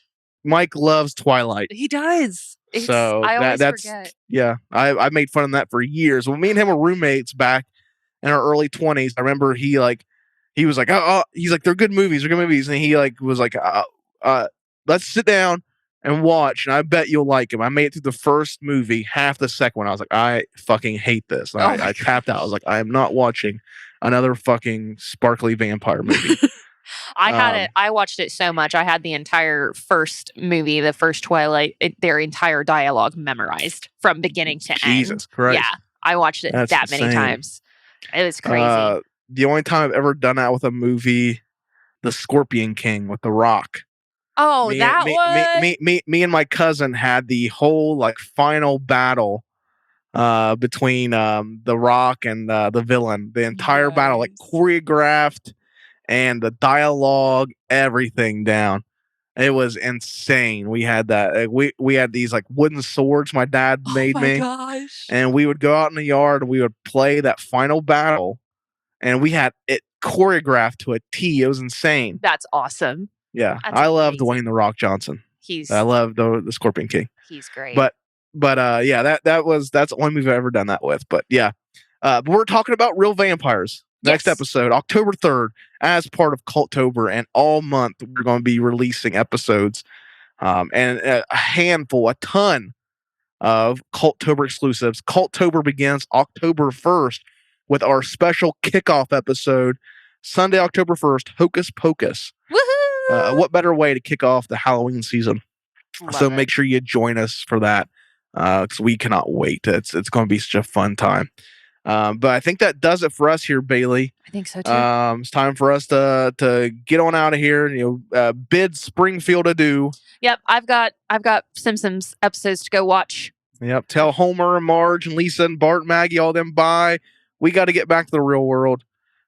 loves Twilight. he does. I always forget. Yeah, I made fun of that for years. When me and him were roommates back in our early 20s, I remember he was like, he's like, they're good movies, and he was like, let's sit down and watch, and I bet you'll like him. I made it through the first movie, half the second one. I was like, I fucking hate this. I tapped out. I was like, I am not watching another fucking sparkly vampire movie. I watched it so much. I had the entire first movie, the first Twilight, their entire dialogue memorized from beginning to end. Jesus Christ. Yeah, I watched it That's that many insane. times. It was crazy. The only time I've ever done that with a movie, The Scorpion King with The Rock. Oh, me and my cousin had the whole like final battle between The Rock and the villain. The entire battle, like choreographed, and the dialogue, everything down. It was insane. We had that. We had these like wooden swords my dad made me. Gosh. And we would go out in the yard and we would play that final battle. And we had it choreographed to a T. It was insane. That's awesome. Yeah. That's I love amazing. Dwayne The Rock Johnson. I love the Scorpion King. He's great. But yeah, that's the only movie I've ever done that with. But yeah. But we're talking about real vampires. Next episode, October 3rd, as part of Cultober, and all month we're going to be releasing episodes, and a ton of Cultober exclusives. Cultober begins October 1st with our special kickoff episode, Sunday, October 1st, Hocus Pocus. Woohoo! What better way to kick off the Halloween season? Make sure you join us for that, because we cannot wait. It's going to be such a fun time. But I think that does it for us here, Bailey. I think so too. It's time for us to get on out of here. Bid Springfield adieu. Yep, I've got Simpsons episodes to go watch. Yep, tell Homer and Marge and Lisa and Bart, Maggie, all them bye. We got to get back to the real world,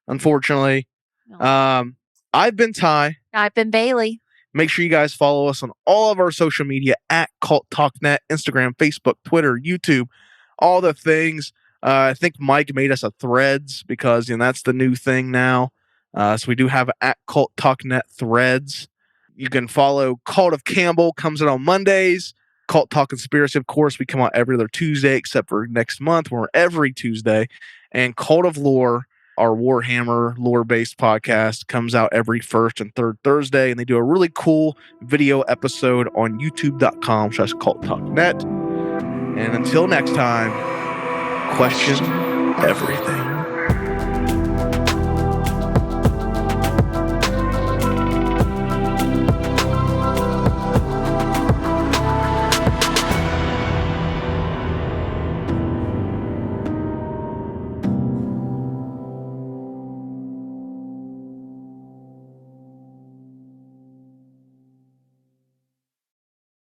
unfortunately. No. I've been Ty. I've been Bailey. Make sure you guys follow us on all of our social media at Cult Talk Net, Instagram, Facebook, Twitter, YouTube, all the things. I think Mike made us a Threads because that's the new thing now. So we do have at Cult Talk Net Threads. You can follow Cult of Campbell, comes out on Mondays. Cult Talk Conspiracy, of course, we come out every other Tuesday, except for next month, we're every Tuesday. And Cult of Lore, our Warhammer lore-based podcast, comes out every first and third Thursday. And they do a really cool video episode on youtube.com/culttalknet. And until next time, question everything.